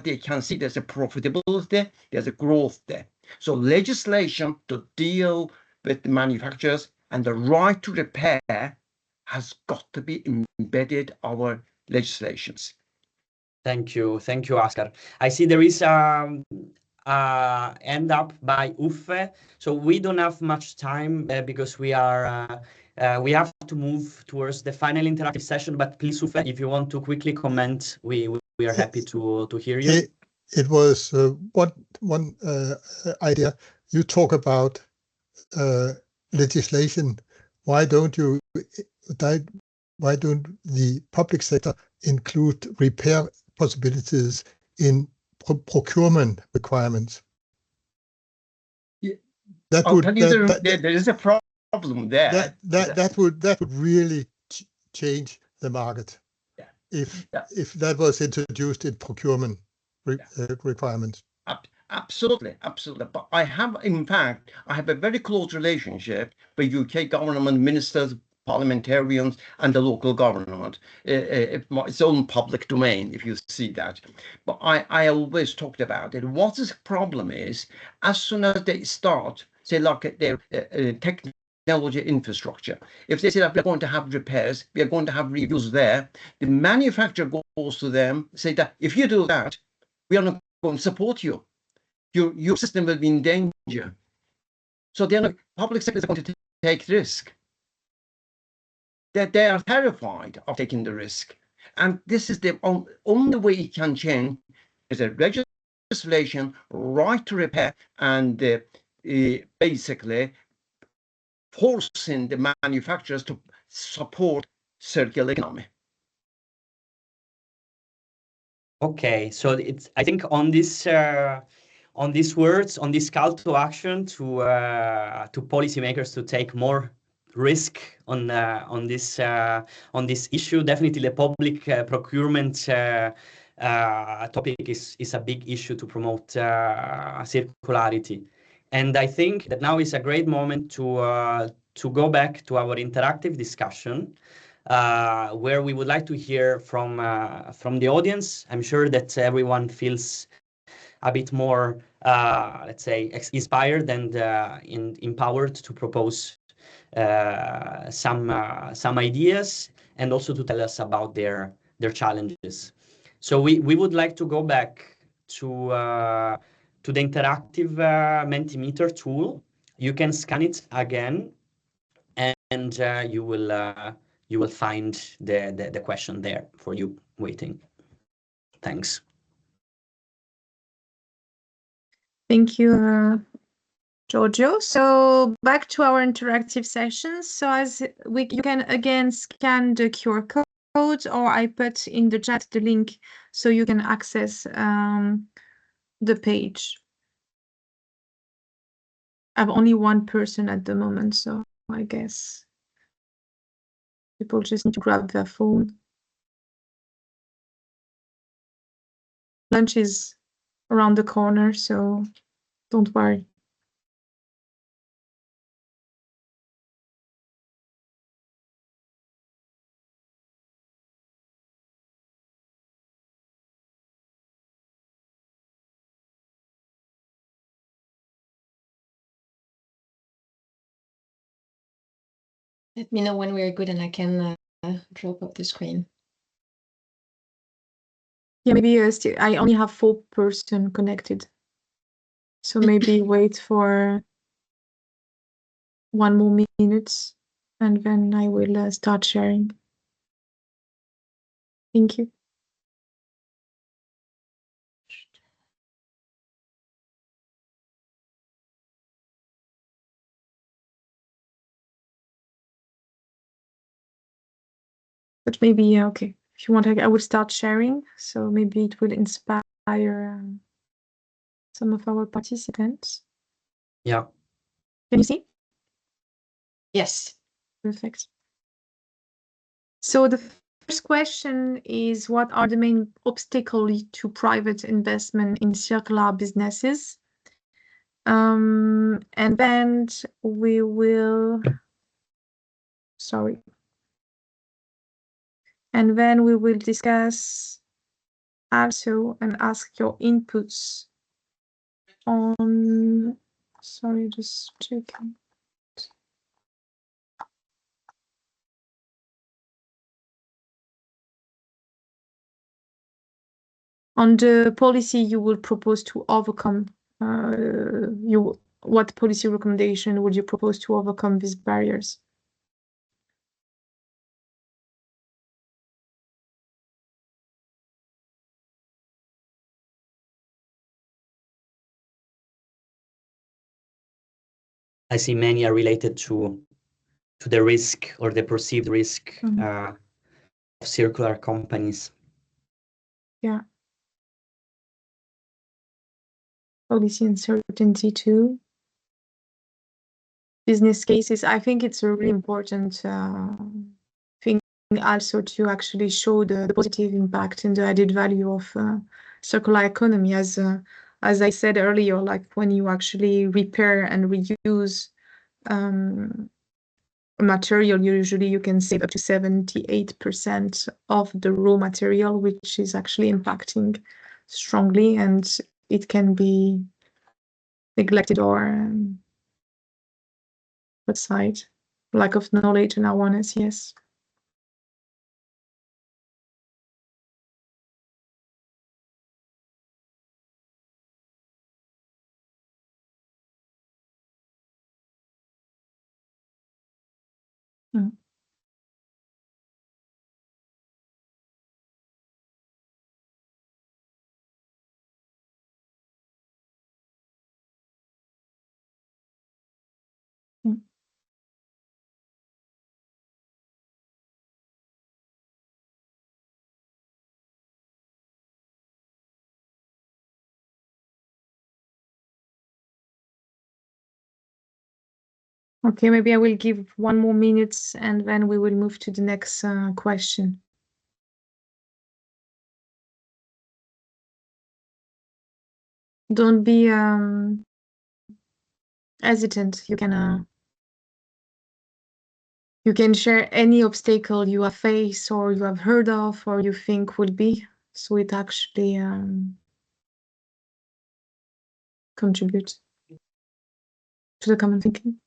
they can see there's a profitability, there's a growth there. So legislation to deal with the manufacturers and the right to repair has got to be embedded our legislations. Thank you, Oscar. I see there is end up by Uffe. So we don't have much time because we have to move towards the final interactive session. But please, Uffe, if you want to quickly comment, we are happy to hear you. It was one idea. You talk about legislation. Why don't the public sector include repair possibilities in procurement requirements? Yeah. There is a problem there. That would really change the market. Yeah. If that was introduced in procurement requirements. Absolutely. But I have a very close relationship with UK government ministers, parliamentarians, and the local government. Its own public domain, if you see that. But I always talked about it. What the problem is, as soon as they start, say, like their technology infrastructure, if they say that we're going to have repairs, we are going to have reviews there, the manufacturer goes to them, say that if you do that, we are not going to support you. Your system will be in danger. So the public sector is going to take risk. That they are terrified of taking the risk. And this is the only way it can change is a legislation, right to repair, and basically forcing the manufacturers to support circular economy. Okay, so I think on these words, on this call to action to policymakers to take more risk on this issue, definitely the public procurement topic is a big issue to promote circularity. And I think that now is a great moment to go back to our interactive discussion. Where we would like to hear from the audience. I'm sure that everyone feels a bit more, let's say, inspired and empowered to propose some ideas and also to tell us about their challenges. So we would like to go back to the interactive Mentimeter tool. You can scan it again, and you will find the question there for you waiting. Thanks. Thank you, Giorgio. So back to our interactive sessions. So you can again scan the QR code, or I put in the chat the link so you can access the page. I have only one person at the moment, so I guess people just need to grab their phone. Lunch is around the corner, so don't worry. Let me know when we're good and I can drop off the screen. Yeah, maybe I only have 4 persons connected. So maybe wait for 1 more minute and then I will start sharing. Thank you. But maybe, okay, if you want, I will start sharing. So maybe it will inspire some of our participants. Yeah. Can you see? Yes. Perfect. So the first question is, what are the main obstacles to private investment in circular businesses? And then we will, and then we will discuss also and ask your inputs on, just checking. On the policy you will propose to overcome, what policy recommendation would you propose to overcome these barriers? I see many are related to the risk or the perceived risk of circular companies. Yeah. Policy uncertainty too. Business cases. I think it's a really important thing also to actually show the positive impact and the added value of circular economy. As I said earlier, like when you actually repair and reuse material, usually you can save up to 78% of the raw material, which is actually impacting strongly, and it can be neglected or outside. Lack of knowledge and awareness, yes. Okay, maybe I will give 1 more minute and then we will move to the next question. Don't be hesitant. You can share any obstacle you have faced or you have heard of or you think will be, so it actually contributes to the common thinking.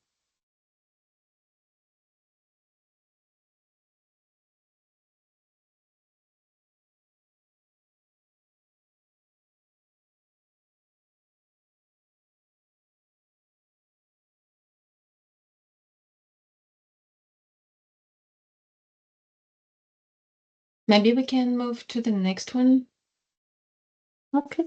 Maybe we can move to the next one. Okay.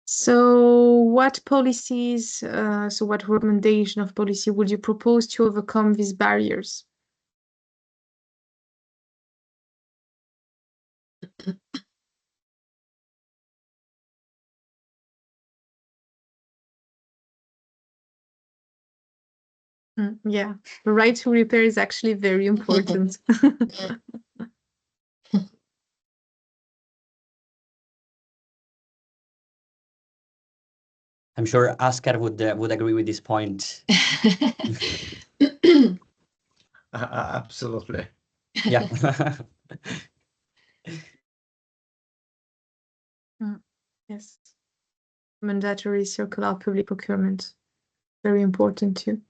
So what policies, so what recommendation of policy would you propose to overcome these barriers? Yeah, the right to repair is actually very important. I'm sure Oscar would agree with this point. Absolutely. Yeah. Yes. Mandatory circular public procurement, very important too.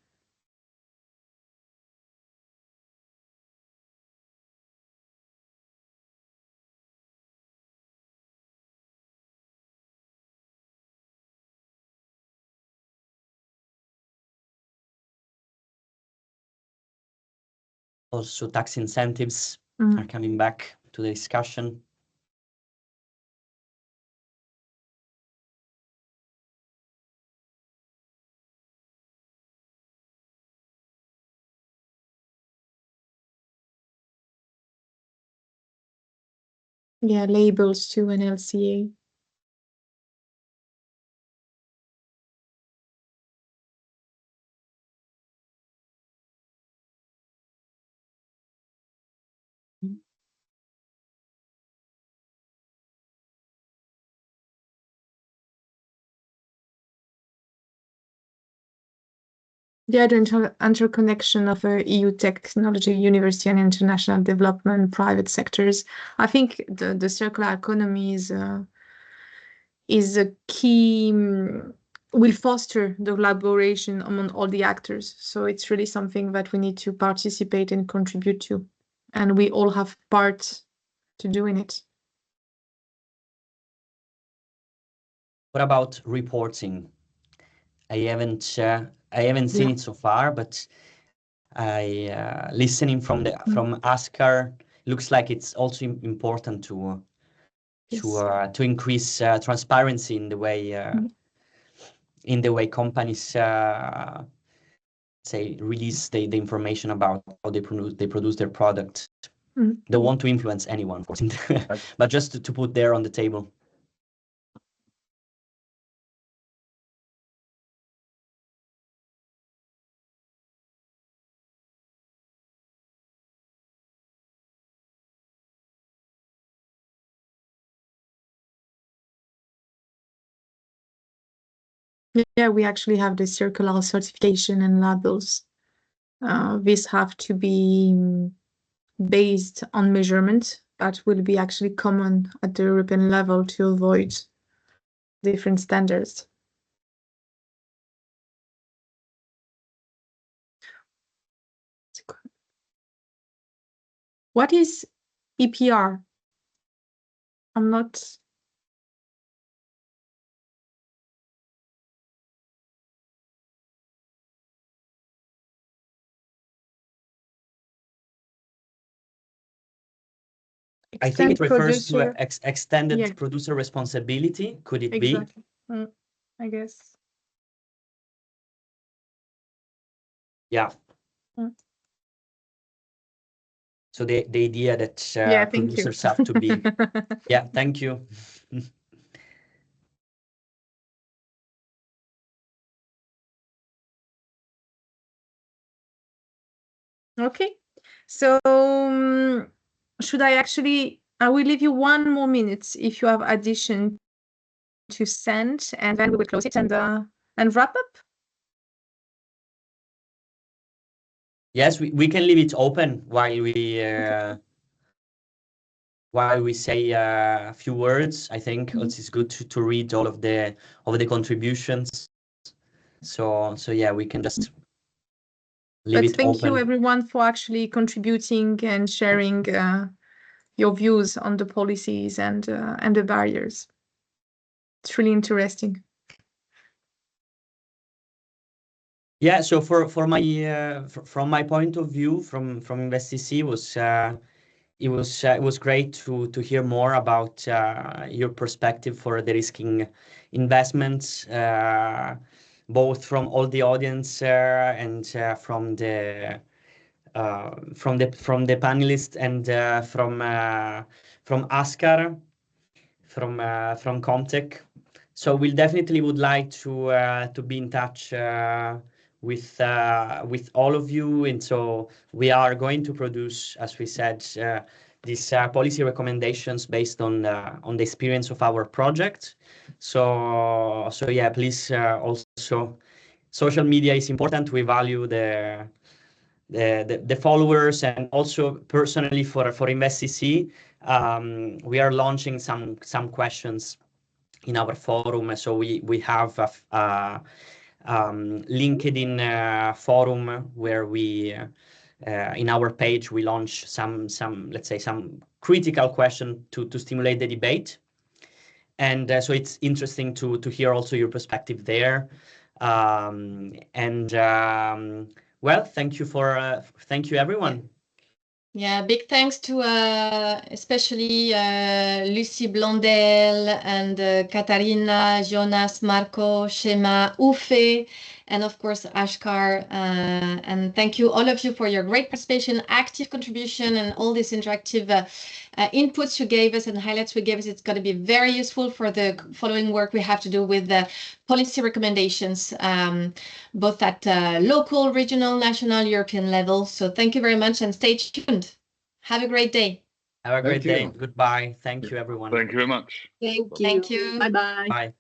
Also, tax incentives are coming back to the discussion. Yeah, labels too and LCA. Yeah, the interconnection of EU technology, university and international development, private sectors. I think the circular economy is a key, will foster the collaboration among all the actors. So it's really something that we need to participate and contribute to. and we all have part to do in it. What about reporting? I haven't seen it so far, but listening from Oscar, looks like it's also important to increase transparency in the way companies say release the information about how they produce their product. They want to influence anyone, of course, but just to put there on the table. Yeah, we actually have the circular certification and labels. These have to be based on measurement that will be actually common at the European level to avoid different standards. What is EPR? I'm not... I think it refers to extended producer responsibility. Could it be? I guess. Yeah. So the idea that producers have to be. Yeah, thank you. Okay, so should I will leave you 1 more minute if you have addition to send, and then we will close it and wrap up. Yes, we can leave it open while we say a few words. I think it's good to read all of the contributions. So yeah, we can just leave it open. Thank you everyone for actually contributing and sharing your views on the policies and the barriers. It's really interesting. Yeah, so from my point of view, from InvestCEC, it was great to hear more about your perspective for the risking investments, both from all the audience and from the panelists and from Oscar, from Comtech. So we definitely would like to be in touch with all of you, and so we are going to produce, as we said, these policy recommendations based on the experience of our project. So yeah, please also, social media is important. We value the followers, and also personally for InvestCEC, we are launching some questions in our forum. So we have a LinkedIn forum where we in our page we launch some let's say some critical question to stimulate the debate, and so it's interesting to hear also your perspective there. Well, thank you everyone. Yeah, big thanks to especially Lucie, Blondel, and Katarzyna, Jonas, Marco, Chema, Uffe, and of course Ashkar. And thank you all of you for your great participation, active contribution, and all these interactive inputs you gave us and highlights we gave us. It's going to be very useful for the following work we have to do with the policy recommendations, both at local, regional, national, European level. So thank you very much and stay tuned. Have a great day. Have a great day. Goodbye. Thank you, everyone. Thank you very much. Thank you. Thank you. Bye-bye. Bye.